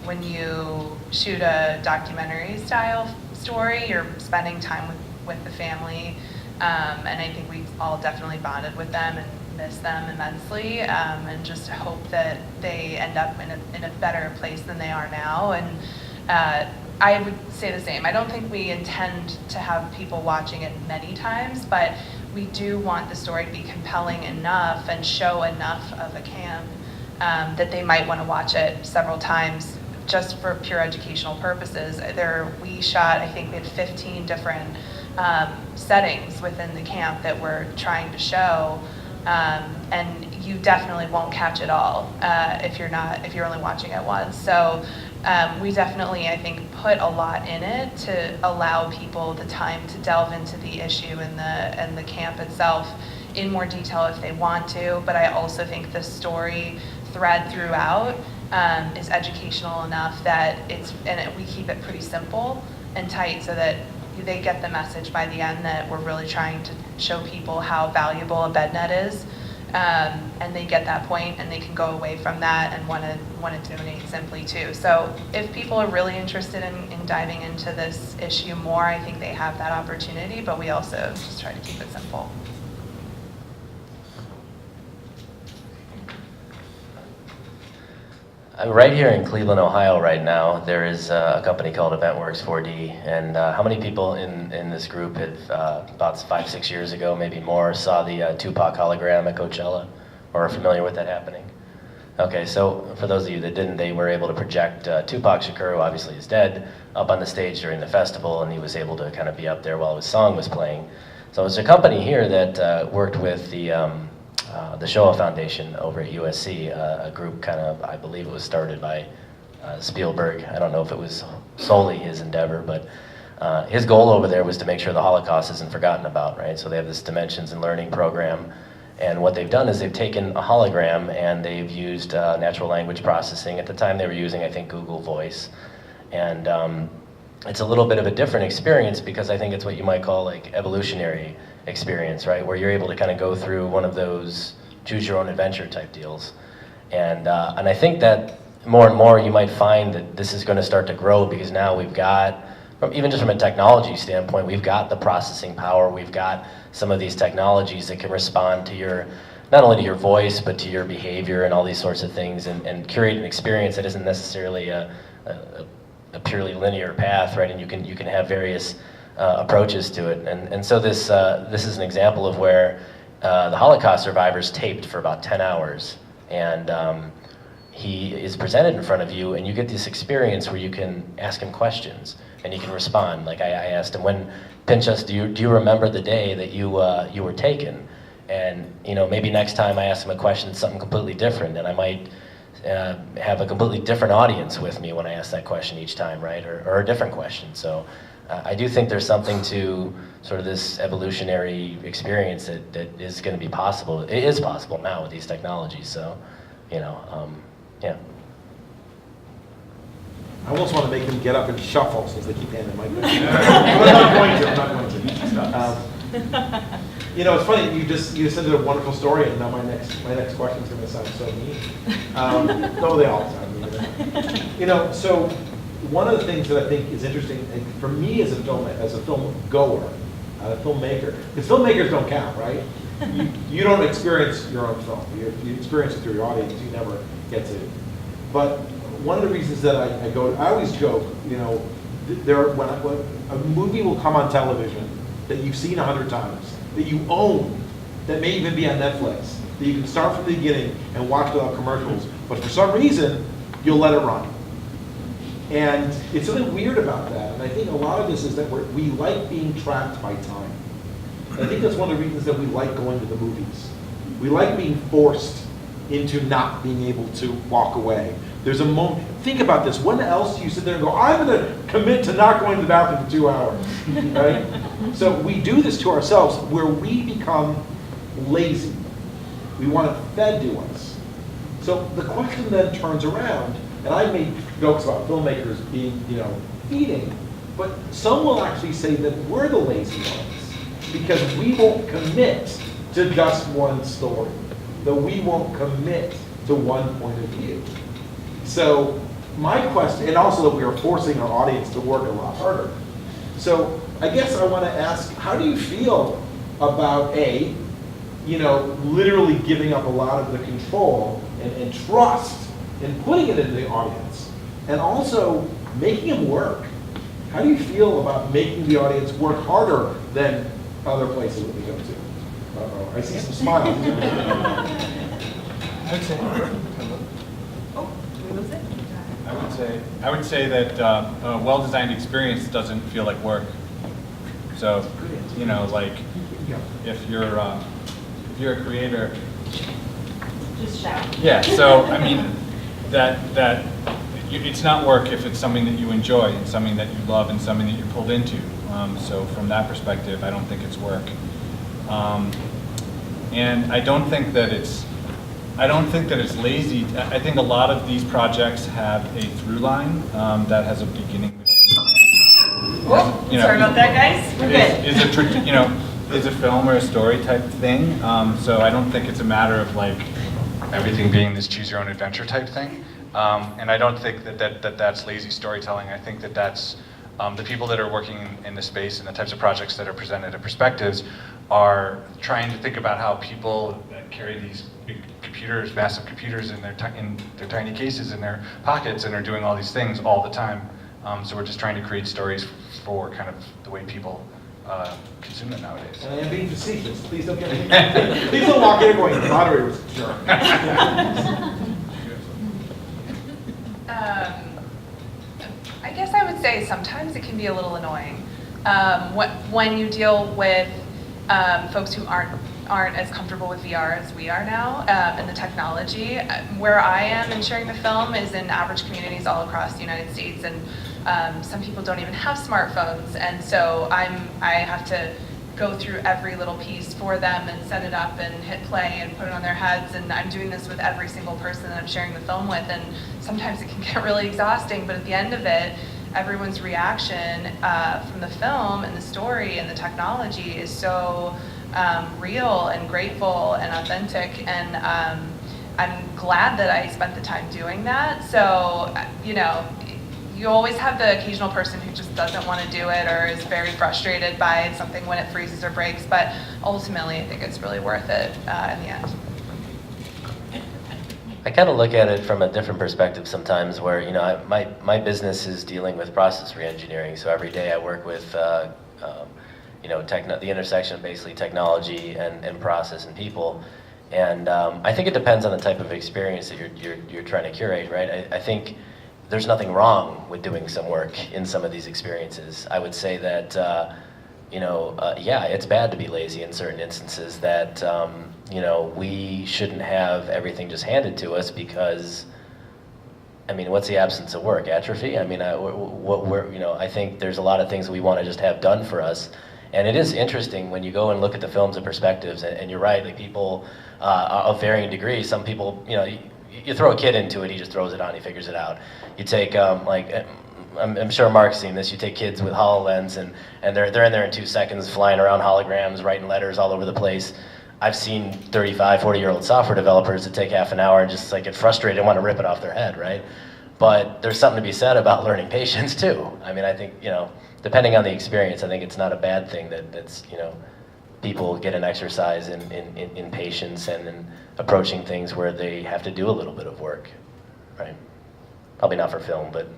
when you shoot a documentary style story, you're spending time with the family, and I think we all definitely bonded with them and miss them immensely, and just hope that they end up in a better place than they are now. And I would say the same. I don't think we intend to have people watching it many times, but we do want the story to be compelling enough and show enough of a camp that they might want to watch it several times just for pure educational purposes. We shot, I think we had 15 different settings within the camp that we're trying to show, and you definitely won't catch it all if you're only watching it once. So we definitely, I think, put a lot in it to allow people the time to delve into the issue and the camp itself in more detail if they want to. But I also think the story thread throughout is educational enough that we keep it pretty simple and tight so that they get the message by the end that we're really trying to show people how valuable a bed net is, and they get that point and they can go away from that and want to donate simply too. So if people are really interested in diving into this issue more, I think they have that opportunity, but we also just try to keep it simple. Right here in Cleveland, Ohio right now, there is a company called EventWorks 4D, and how many people in this group have, about 5-6 years ago, maybe more, saw the Tupac hologram at Coachella, or are familiar with that happening? Okay, so for those of you that didn't, they were able to project Tupac Shakur, who obviously is dead, up on the stage during the festival, and he was able to kind of be up there while his song was playing. So it's a company here that worked with the Shoah Foundation over at USC, a group kind of, I believe it was started by Spielberg. I don't know if it was solely his endeavor, but his goal over there was to make sure the Holocaust isn't forgotten about, right? So they have this Dimensions in Learning program, and what they've done is they've taken a hologram and they've used natural language processing. At the time they were using, I think, Google Voice, and it's a little bit of a different experience because I think it's what you might call like evolutionary experience, right? Where you're able to kind of go through one of those choose your own adventure type deals. And I think that more and more you might find that this is going to start to grow because now we've got, even just from a technology standpoint, we've got the processing power, we've got some of these technologies that can respond to your, not only to your voice, but to your behavior and all these sorts of things, and curate an experience that isn't necessarily a purely linear path, right? And you can have various approaches to it. And so this is an example of where the Holocaust survivors taped for about 10 hours. And he is presented in front of you, and you get this experience where you can ask him questions, and you can respond. Like I asked him, when Pinchas, do you remember the day that you were taken? And maybe next time I ask him a question, something completely different, and I might have a completely different audience with me when I ask that question each time, right? Or a different question. So I do think there's something to sort of this evolutionary experience that is going to be possible. It is possible now with these technologies. So, yeah. I almost want to make them get up and shuffle since they keep handing the mic back. I'm not going to. It's funny, you just said a wonderful story, and now my next question is going to sound so mean. No, they all sound mean. So one of the things that I think is interesting for me as a film goer, a filmmaker, because filmmakers don't count, right? You don't experience your own film. You experience it through your audience. You never get to. But one of the reasons that I always joke, when a movie will come on television that you've seen 100 times, that you own, that may even be on Netflix, that you can start from the beginning and watch without commercials, but for some reason, you'll let it run. And it's something weird about that, and I think a lot of this is that we like being trapped by time. And I think that's one of the reasons that we like going to the movies. We like being forced into not being able to walk away. There's a moment, think about this, when else do you sit there and go, I'm gonna commit to not going to the bathroom for 2 hours, right? So we do this to ourselves where we become lazy. We want it fed to us. So the question then turns around, and I made jokes about filmmakers being, feeding, but some will actually say that we're the lazy ones because we won't commit to just one story, that we won't commit to one point of view. So my question, and also that we are forcing our audience to work a lot harder. So I guess I want to ask, how do you feel about literally giving up a lot of the control and trust and putting it into the audience, and also making them work? How do you feel about making the audience work harder than other places that we go to? Uh-oh, I see some smiles. I would say that a well-designed experience doesn't feel like work. So, if you're a creator, Just shout. yeah. So I mean, it's not work if it's something that you enjoy and something that you love and something that you're pulled into. So from that perspective, I don't think it's work. And I don't think that it's lazy. I think a lot of these projects have a through line that has a beginning, middle, end. Sorry about that, guys. We're good. Is a film or a story type thing. So I don't think it's a matter of like Everything being this choose your own adventure type thing. And I don't think that's lazy storytelling. I think that's the people that are working in the space and the types of projects that are presented at Perspectives are trying to think about how people that carry these big computers, massive computers in their tiny cases in their pockets and are doing all these things all the time. So we're just trying to create stories for kind of the way people consume them nowadays. And I am being facetious. Please don't get me. Please don't walk in going, the moderator was a jerk. I guess I would say sometimes it can be a little annoying when you deal with folks who aren't as comfortable with VR as we are now and the technology. Where I am in sharing the film is in average communities all across the United States, and some people don't even have smartphones, and so I have to go through every little piece for them and set it up and hit play and put it on their heads, and I'm doing this with every single person that I'm sharing the film with, and sometimes it can get really exhausting, but at the end of it, everyone's reaction from the film and the story and the technology is so real and grateful and authentic, and I'm glad that I spent the time doing that. So, you always have the occasional person who just doesn't want to do it or is very frustrated by something when it freezes or breaks, but ultimately I think it's really worth it in the end. I kind of look at it from a different perspective sometimes where, my business is dealing with process reengineering. So every day I work with, the intersection of basically technology and process and people. And I think it depends on the type of experience that you're trying to curate, right? I think there's nothing wrong with doing some work in some of these experiences. I would say that, it's bad to be lazy in certain instances, that, we shouldn't have everything just handed to us because, what's the absence of work? Atrophy? I think there's a lot of things we want to just have done for us. And it is interesting when you go and look at the films and Perspectives, and you're right, like people of varying degrees, some people, you throw a kid into it, he just throws it on, he figures it out. You take, I'm sure Mark's seen this, you take kids with HoloLens and they're in there in 2 seconds flying around holograms, writing letters all over the place. I've seen 35, 40-year-old software developers that take half an hour and just get frustrated and want to rip it off their head, right? But there's something to be said about learning patience too. I think, depending on the experience, I think it's not a bad thing that's, people get an exercise in patience and in approaching things where they have to do a little bit of work, right? Probably not for film, but.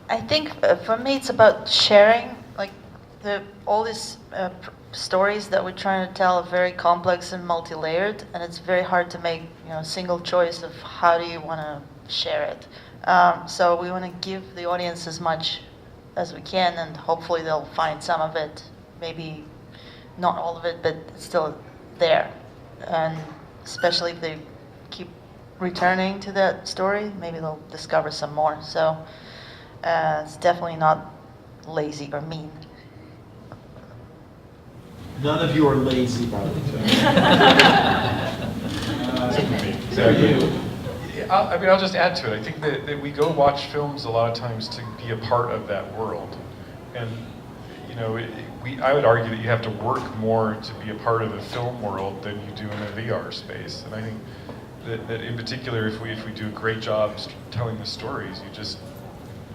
I think for me it's about sharing all these stories that we're trying to tell are very complex and multi-layered, and it's very hard to make a single choice of how do you want to share it. So we want to give the audience as much as we can, and hopefully they'll find some of it, maybe not all of it, but it's still there. And especially if they keep returning to that story, maybe they'll discover some more. So it's definitely not lazy or mean. None of you are lazy, by the way. I'll just add to it. I think that we go watch films a lot of times to be a part of that world. And, I would argue that you have to work more to be a part of the film world than you do in a VR space. And I think that in particular, if we do a great job telling the stories,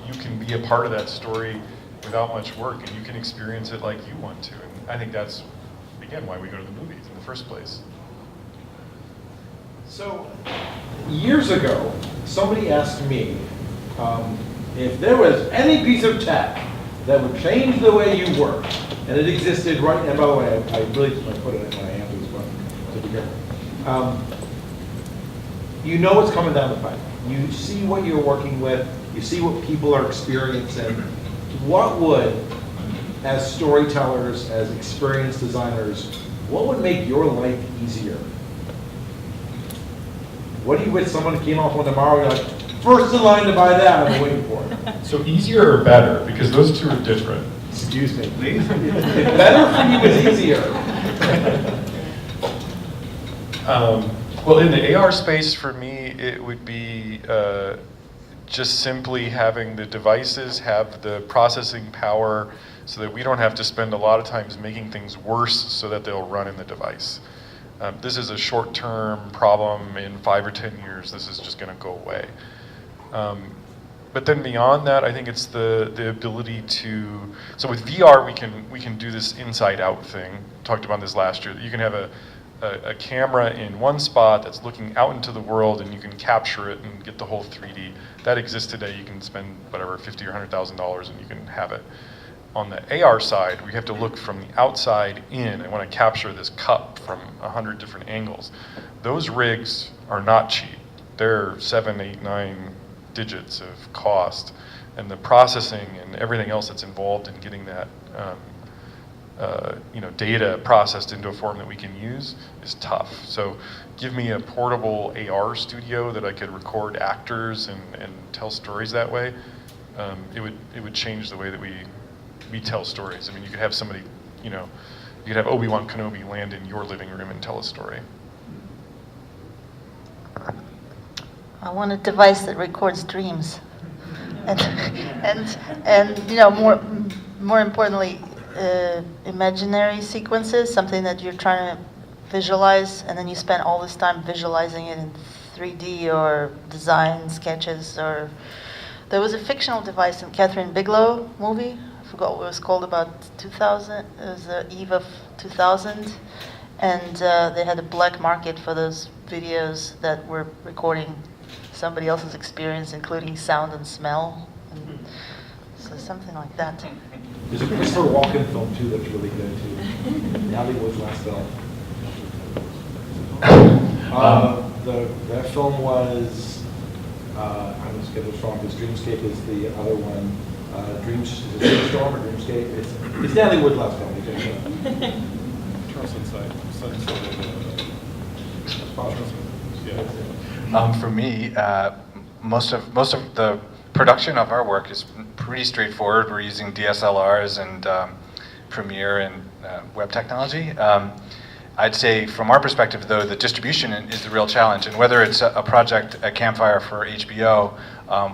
you can be a part of that story without much work, and you can experience it like you want to. And I think that's, again, why we go to the movies in the first place. So, years ago, somebody asked me if there was any piece of tech that would change the way you work, and it existed right, and by the way, I really put it in my hand as well, so be careful. You know what's coming down the pipe. You see what you're working with, you see what people are experiencing. What would, as storytellers, as experienced designers, what would make your life easier? What do you wish someone came off on tomorrow, you're like, first in line to buy that, I'm waiting for it. So easier or better? Because those two are different. Excuse me, please. If better for you is easier. Well, in the AR space, for me, it would be just simply having the devices have the processing power so that we don't have to spend a lot of times making things worse so that they'll run in the device. This is a short-term problem. In 5 or 10 years, this is just going to go away. But then beyond that, I think it's the ability to. So with VR, we can do this inside-out thing. Talked about this last year. That you can have a camera in one spot that's looking out into the world, and you can capture it and get the whole 3D. That exists today. You can spend whatever $50,000 or $100,000, and you can have it. On the AR side, we have to look from the outside in. I want to capture this cup from 100 different angles. Those rigs are not cheap. They're 7, 8, 9 digits of cost, and the processing and everything else that's involved in getting that data processed into a form that we can use is tough. So give me a portable AR studio that I could record actors and tell stories that way. It would change the way that we tell stories. I mean, you could have somebody, you could have Obi-Wan Kenobi land in your living room and tell a story. I want a device that records dreams, and more importantly, imaginary sequences, something that you're trying to visualize, and then you spend all this time visualizing it in 3D or design sketches. Or there was a fictional device in Catherine Bigelow movie. I forgot what it was called, about 2000. It was the eve of 2000, and they had a black market for those videos that were recording somebody else's experience, including sound and smell. And so something like that. There's a Christopher Walken film too that's really good too. Hollywood's last film. That film was, I'm just getting this wrong because Dreamscape is the other one. Is it Dreamstorm or Dreamscape? It's Natalie Wood's last film. For me, most of the production of our work is pretty straightforward. We're using DSLRs and Premiere and web technology. I'd say from our perspective, though, the distribution is the real challenge. And whether it's a project at Campfire for HBO,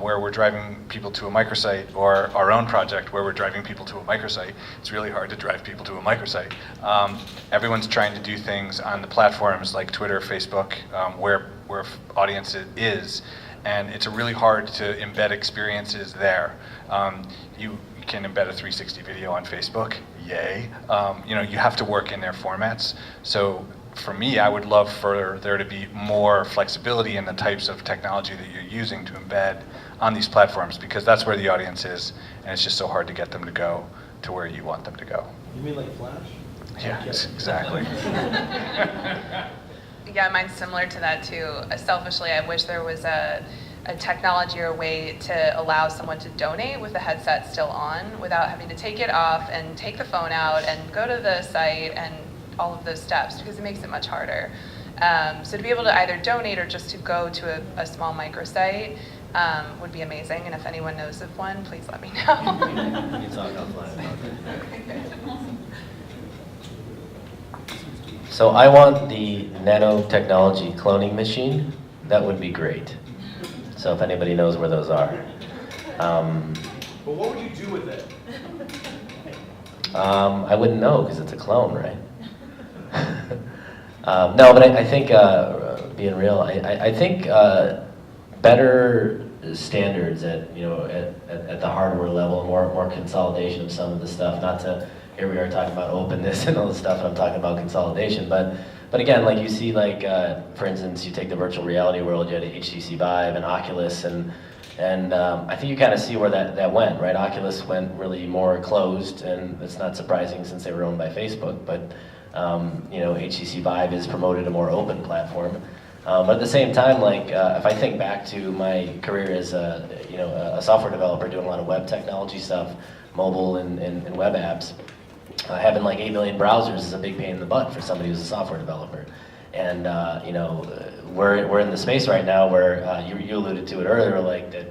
where we're driving people to a microsite, or our own project where we're driving people to a microsite, it's really hard to drive people to a microsite. Everyone's trying to do things on the platforms like Twitter, Facebook, where audience is, and it's really hard to embed experiences there. You can embed a 360 video on Facebook, yay. You have to work in their formats. So for me, I would love for there to be more flexibility in the types of technology that you're using to embed on these platforms, because that's where the audience is, and it's just so hard to get them to go. to where you want them to go. You mean like Flash? Yeah, exactly. Yeah, mine's similar to that too. Selfishly, I wish there was a technology or a way to allow someone to donate with the headset still on without having to take it off and take the phone out and go to the site and all of those steps, because it makes it much harder. So to be able to either donate or just to go to a small microsite would be amazing. And if anyone knows of one, please let me know. We can talk offline about that. So I want the nanotechnology cloning machine. That would be great. So if anybody knows where those are. But what would you do with it? I wouldn't know because it's a clone, right? No, but I think, being real, I think better standards at the hardware level, more consolidation of some of the stuff. Not to, here we are talking about openness and all this stuff, and I'm talking about consolidation. But again, like you see, like for instance, you take the virtual reality world, you had HTC Vive and Oculus, and I think you kind of see where that went, right? Oculus went really more closed, and it's not surprising since they were owned by Facebook. But HTC Vive is promoted a more open platform. But at the same time, like if I think back to my career as a software developer doing a lot of web technology stuff, mobile and web apps, having like 8 million browsers is a big pain in the butt for somebody who's a software developer. And we're in the space right now where you alluded to it earlier, like that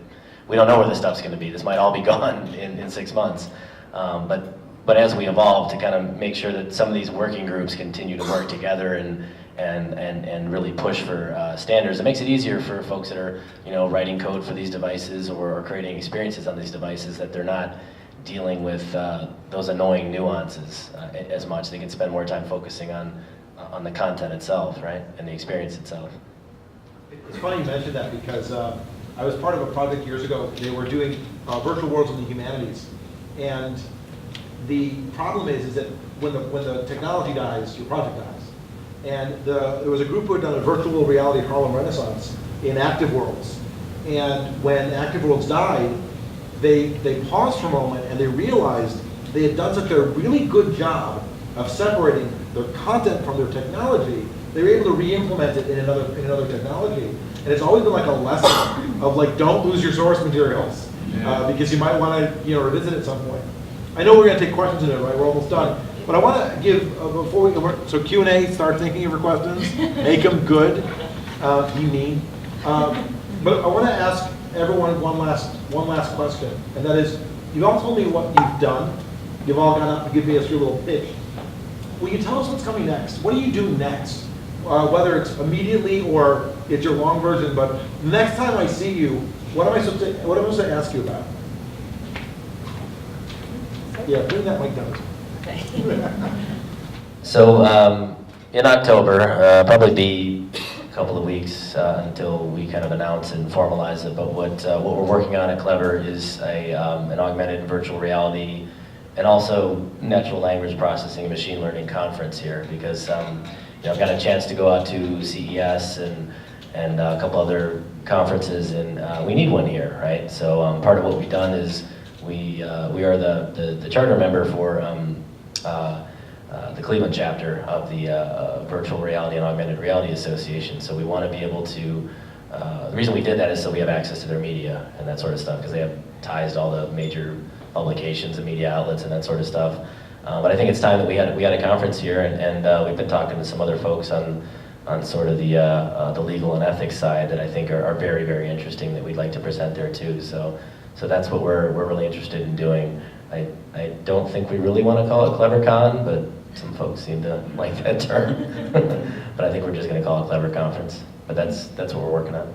we don't know where this stuff's going to be. This might all be gone in 6 months. But as we evolve to kind of make sure that some of these working groups continue to work together and really push for standards, it makes it easier for folks that are writing code for these devices or creating experiences on these devices, that they're not dealing with those annoying nuances as much. They can spend more time focusing on the content itself, right, and the experience itself. It's funny you mentioned that because I was part of a project years ago. They were doing virtual worlds in the humanities, and the problem is that when the technology dies, your project dies. And there was a group who had done a virtual reality Harlem Renaissance in Active Worlds, and when Active Worlds died, they paused for a moment and they realized they had done such a really good job of separating their content from their technology. They were able to re-implement it in another technology. And it's always been like a lesson of like, don't lose your source materials because you might want to revisit it at some point. I know we're going to take questions in it, right? We're almost done. But I want to give, before we, so Q&A, start thinking of your questions, make them good, be mean. But I want to ask everyone one last question, and that is, you've all told me what you've done. You've all got up to give me your little pitch. Will you tell us what's coming next? What do you do next? Whether it's immediately or it's your long version, but next time I see you, what am I supposed to ask you about? Yeah, bring that mic down. So in October, probably be a couple of weeks until we kind of announce and formalize it. But what we're working on at CLEVR is an augmented virtual reality and also natural language processing and machine learning conference here, because I've got a chance to go out to CES and a couple other conferences, and we need one here, right? So part of what we've done is we are the charter member for the Cleveland chapter of the Virtual Reality and Augmented Reality Association. So we want to be able to, the reason we did that is so we have access to their media and that sort of stuff, because they have ties to all the major publications and media outlets and that sort of stuff. But I think it's time that we had a conference here, and we've been talking to some other folks on sort of the legal and ethics side that I think are very, very interesting, that we'd like to present there too. So that's what we're really interested in doing. I don't think we really want to call it CLEVRCon, but some folks seem to like that term. But I think we're just going to call it CLEVR Conference. But that's what we're working on.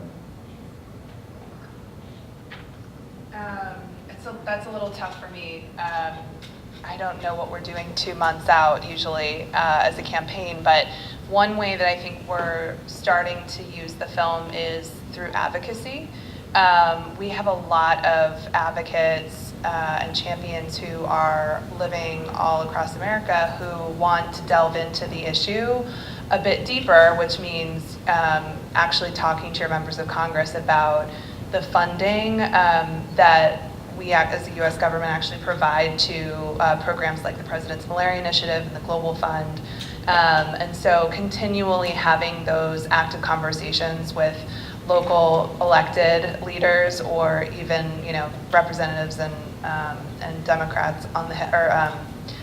That's a little tough for me. I don't know what we're doing 2 months out usually as a campaign, but one way that I think we're starting to use the film is through advocacy. We have a lot of advocates and champions who are living all across America who want to delve into the issue a bit deeper, which means actually talking to your members of Congress about the funding that we as the U.S. government actually provide to programs like the President's Malaria Initiative and the Global Fund. And so continually having those active conversations with local elected leaders or even, representatives and Democrats on the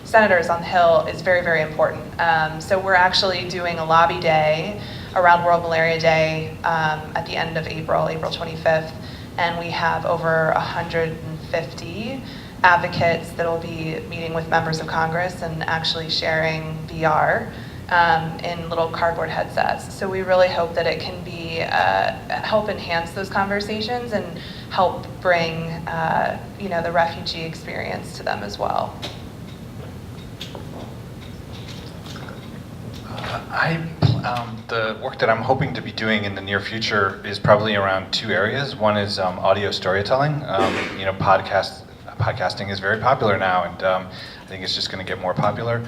senators on the Hill is very, very important. So we're actually doing a lobby day around World Malaria Day at the end of April 25th, and we have over 150 advocates that will be meeting with members of Congress and actually sharing VR in little cardboard headsets. So we really hope that it can be help enhance those conversations and help bring the refugee experience to them as well. The work that I'm hoping to be doing in the near future is probably around two areas. One is audio storytelling. Podcasting is very popular now, and I think it's just going to get more popular.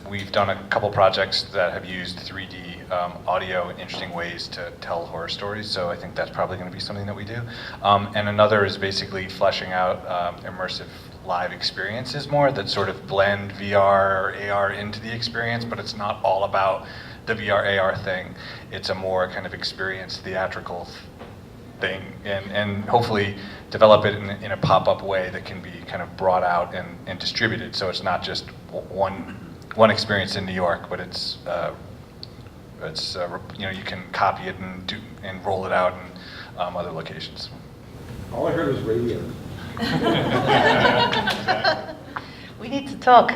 We've done a couple projects that have used 3D audio in interesting ways to tell horror stories, so I think that's probably going to be something that we do. And another is basically fleshing out immersive live experiences more that sort of blend VR or AR into the experience, but it's not all about the VR AR thing. It's a more kind of experience theatrical thing, and hopefully develop it in a pop-up way that can be kind of brought out and distributed, so it's not just one experience in New York, but it's you can copy it and roll it out in other locations. All I heard was radio. We need to talk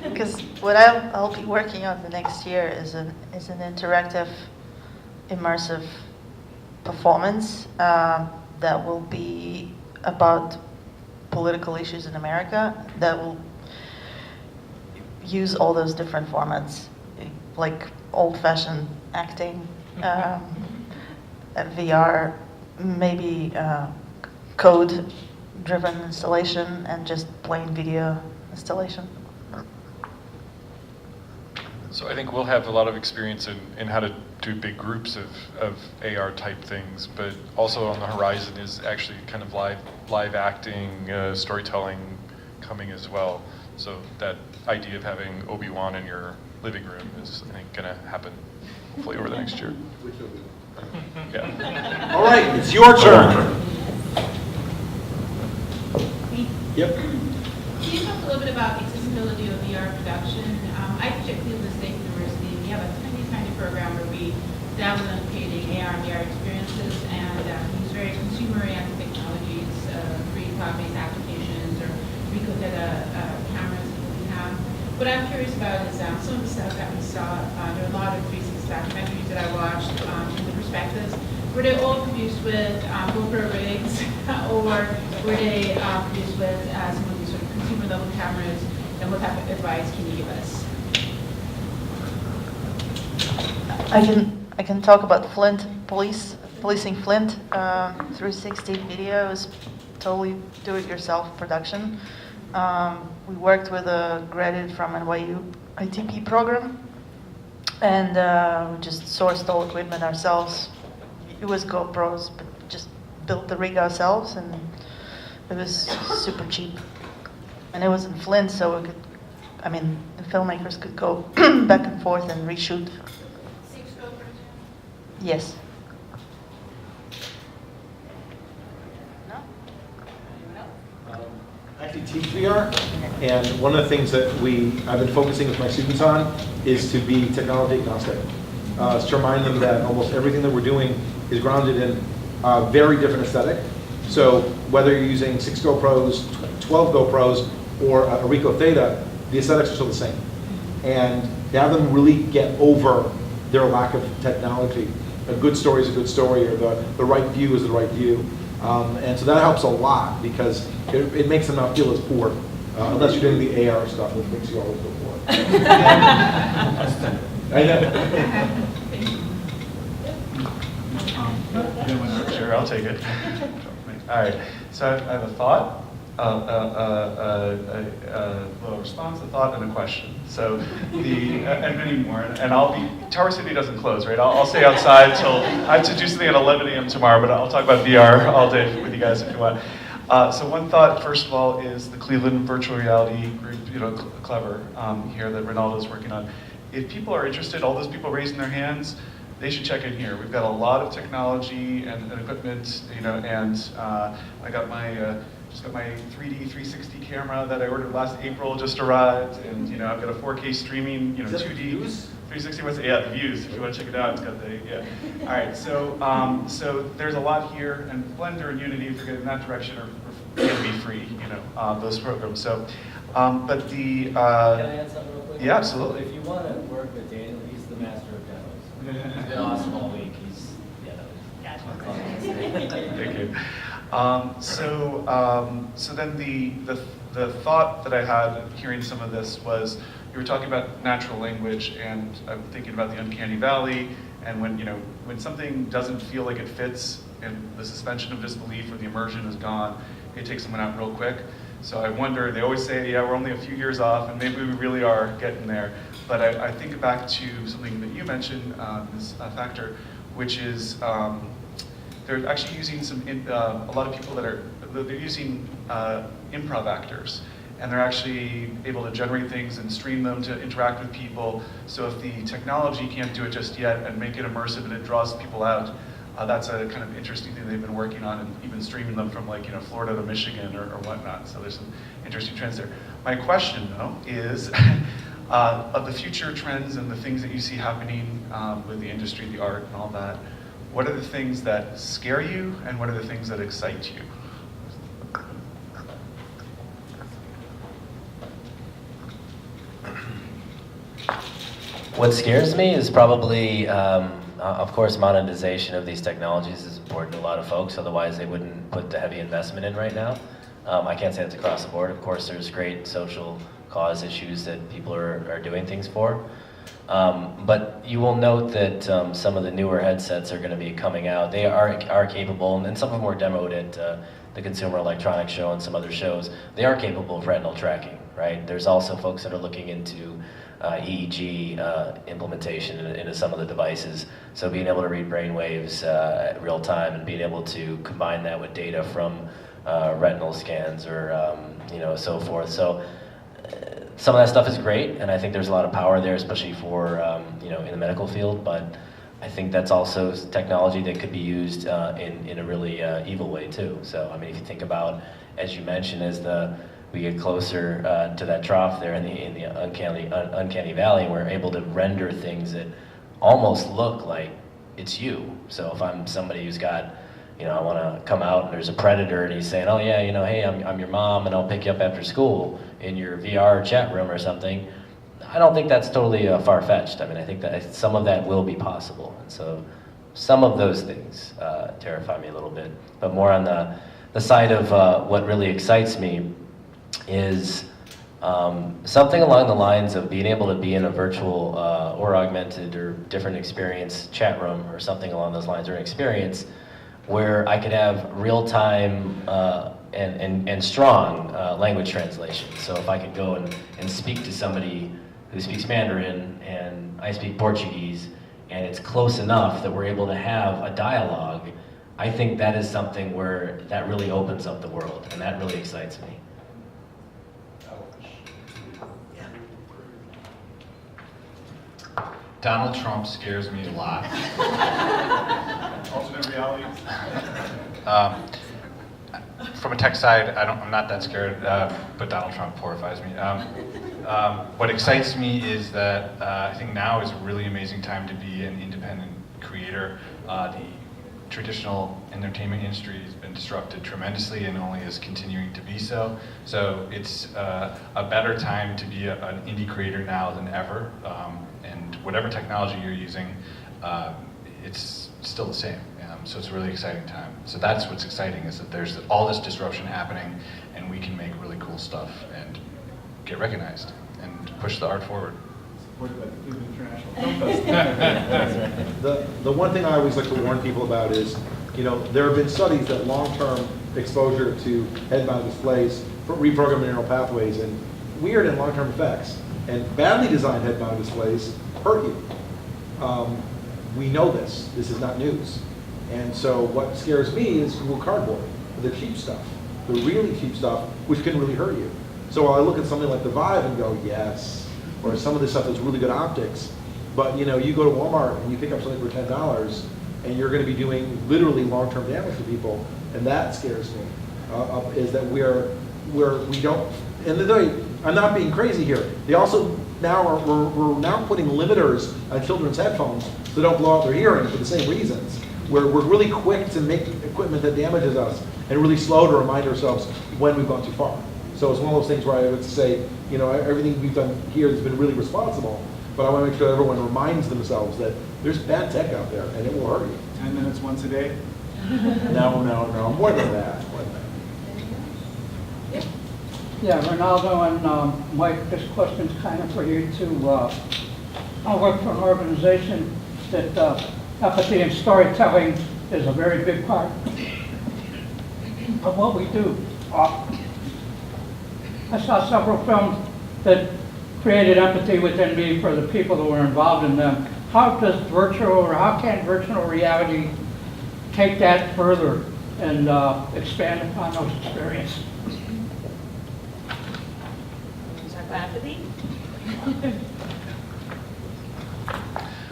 because what I'll be working on the next year is an interactive, immersive performance that will be about political issues in America that will use all those different formats, like old-fashioned acting, VR, maybe code-driven installation, and just plain video installation. So I think we'll have a lot of experience in how to do big groups of AR type things, but also on the horizon is actually kind of live acting, storytelling coming as well. So that idea of having Obi-Wan in your living room is, I think, going to happen hopefully over the next year. Yeah. All right, it's your turn. Yep. Can you talk a little bit about accessibility of VR production? I teach at Cleveland State University. We have a tiny program where we dabble in creating AR and VR experiences and use very consumer-oriented technologies, free cloud-based applications, or Ricoh cameras that we have. What I'm curious about is some of the stuff that we saw. There are a lot of 360 documentaries that I watched from the perspectives. Were they all produced with GoPro rigs, or were they produced with some of these sort of consumer-level cameras? And what type of advice can you give us? I can talk about FLINT, policing FLINT. 360 video is totally do-it-yourself production. We worked with a graduate from NYU ITP program, and we just sourced all equipment ourselves. It was GoPros, but just built the rig ourselves, and it was super cheap. And it was in FLINT, so we could, the filmmakers could go back and forth and reshoot. 6 GoPros? Yes. No? I actually teach VR, and one of the things that I've been focusing with my students on is to be technology agnostic. It's to remind them that almost everything that we're doing is grounded in a very different aesthetic. So whether you're using 6 GoPros, 12 GoPros, or a Ricoh Theta, the aesthetics are still the same. And to have them really get over their lack of technology. A good story is a good story, or the right view is the right view. And so that helps a lot because it makes them not feel as poor, unless you're doing the AR stuff, which makes you always feel poor. I know. Sure, I'll take it. All right, so I have a thought, a response, a thought, and a question. So and many more, and I'll be, Tower City doesn't close, right? I'll stay outside till, I have to do something at 11 a.m. tomorrow, but I'll talk about VR all day with you guys if you want. So one thought, first of all, is the Cleveland virtual reality group, CLEVR, here that Reynaldo is working on. If people are interested, all those people raising their hands, they should check in here. We've got a lot of technology and equipment, and I got my just got my 3D 360 camera that I ordered last April, just arrived, and I've got a 4K streaming, 2D 360. The views. If you want to check it out, it's got the All right, so there's a lot here, and Blender and Unity, if you're going in that direction, are going to be free, those programs. So, but the Can I add something real quick? Yeah, absolutely. So if you want to work with Daniel, he's the master of demos. He's been awesome all week. He's Thank you. So then the thought that I had hearing some of this was, you were talking about natural language, and I'm thinking about the uncanny valley, and when something doesn't feel like it fits, and the suspension of disbelief or the immersion is gone, it takes someone out real quick. So I wonder, they always say, yeah, we're only a few years off, and maybe we really are getting there. But I think back to something that you mentioned, this Faktor, which is they're actually using a lot of people they're using improv actors, and they're actually able to generate things and stream them to interact with people. So if the technology can't do it just yet and make it immersive and it draws people out, that's a kind of interesting thing they've been working on, and even streaming them from Florida to Michigan or whatnot. So there's some interesting trends there. My question though is, of the future trends and the things that you see happening with the industry, the art and all that, what are the things that scare you and what are the things that excite you? What scares me is probably, of course, monetization of these technologies is important to a lot of folks, otherwise they wouldn't put the heavy investment in right now. I can't say that's across the board. Of course, there's great social cause issues that people are doing things for. But you will note that some of the newer headsets are going to be coming out. They are capable, and some of them were demoed at the Consumer Electronics Show and some other shows. They are capable of retinal tracking, right? There's also folks that are looking into EEG implementation into some of the devices. So being able to read brain waves at real time and being able to combine that with data from retinal scans or so forth. So some of that stuff is great, and I think there's a lot of power there, especially for in the medical field. But I think that's also technology that could be used in a really evil way too. So I mean, if you think about, as you mentioned, as we get closer to that trough there in the uncanny valley, we're able to render things that almost look like it's you. So if I'm somebody who's got, I want to come out and there's a predator and he's saying, oh yeah, hey, I'm your mom and I'll pick you up after school in your VR chat room or something. I don't think that's totally far-fetched. I mean, I think that some of that will be possible. And so some of those things terrify me a little bit. But more on the side of what really excites me is something along the lines of being able to be in a virtual or augmented or different experience chat room or something along those lines, or an experience where I could have real-time and strong language translation. So if I could go and speak to somebody who speaks Mandarin and I speak Portuguese, and it's close enough that we're able to have a dialogue, I think that is something where that really opens up the world, and that really excites me. Donald Trump scares me a lot. Alternate reality. From a tech side, I'm not that scared, but Donald Trump horrifies me. What excites me is that I think now is a really amazing time to be an independent creator. The traditional entertainment industry has been disrupted tremendously and only is continuing to be so. So it's a better time to be an indie creator now than ever. And whatever technology you're using, it's still the same. So it's a really exciting time. So that's what's exciting, is that there's all this disruption happening and we can make really cool stuff and get recognized and push the art forward. Supported by the Cleveland International Film Festival. The one thing I always like to warn people about is, there have been studies that long-term exposure to head-mounted displays reprogram neural pathways and weird and long-term effects. And badly designed head-mounted displays hurt you. We know this. This is not news. And so what scares me is Google Cardboard, the cheap stuff. the really cheap stuff, which can really hurt you. So I look at something like the Vive and go, yes, or some of this stuff that's really good optics, but you know, you go to Walmart and you pick up something for $10, and you're going to be doing literally long-term damage to people, and that scares me. Is that we don't, and I'm not being crazy here. They also now we're now putting limiters on children's headphones so they don't blow out their hearing for the same reasons. We're really quick to make equipment that damages us, and really slow to remind ourselves when we've gone too far. So it's one of those things where I would say, you know, everything we've done here has been really responsible, but I want to make sure everyone reminds themselves that there's bad tech out there, and it will hurt you. 10 minutes once a day? No, more than that. Yeah, Reynaldo and Mike, this question's kind of for you too. I work for an organization that empathy and storytelling is a very big part of what we do. I saw several films that created empathy within me for the people that were involved in them. How can virtual reality take that further and expand upon those experiences? Empathy?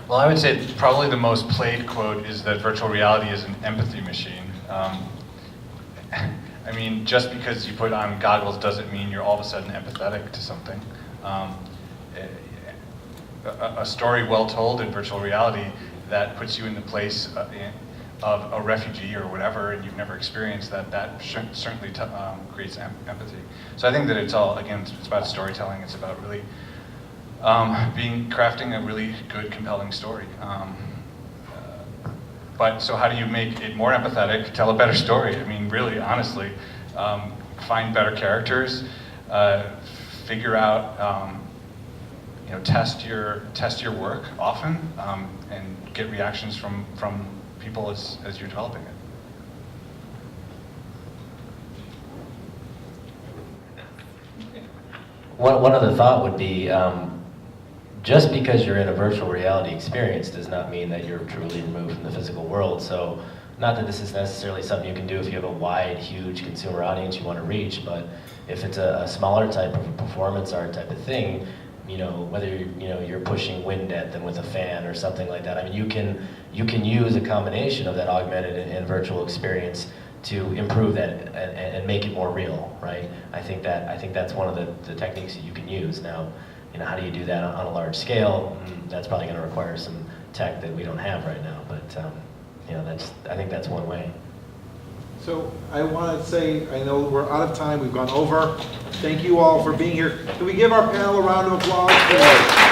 Well, I would say probably the most played quote is that virtual reality is an empathy machine. I mean, just because you put on goggles doesn't mean you're all of a sudden empathetic to something. A story well told in virtual reality that puts you in the place of a refugee or whatever, and you've never experienced that, certainly creates empathy. So I think that it's all, again, it's about storytelling. It's about really crafting a really good, compelling story. But so how do you make it more empathetic, tell a better story? I mean, really, honestly, find better characters, figure out, test your work often, and get reactions from people as you're developing it. One other thought would be, just because you're in a virtual reality experience does not mean that you're truly removed from the physical world. So, not that this is necessarily something you can do if you have a wide, huge consumer audience you want to reach, but if it's a smaller type of performance art type of thing, whether you're pushing wind at them with a fan or something like that. I mean, you can use a combination of that augmented and virtual experience to improve that and make it more real, right? I think that's one of the techniques that you can use. Now, how do you do that on a large scale? That's probably going to require some tech that we don't have right now, but I think that's one way. So I want to say, I know we're out of time, we've gone over. Thank you all for being here. Can we give our panel a round of applause, please?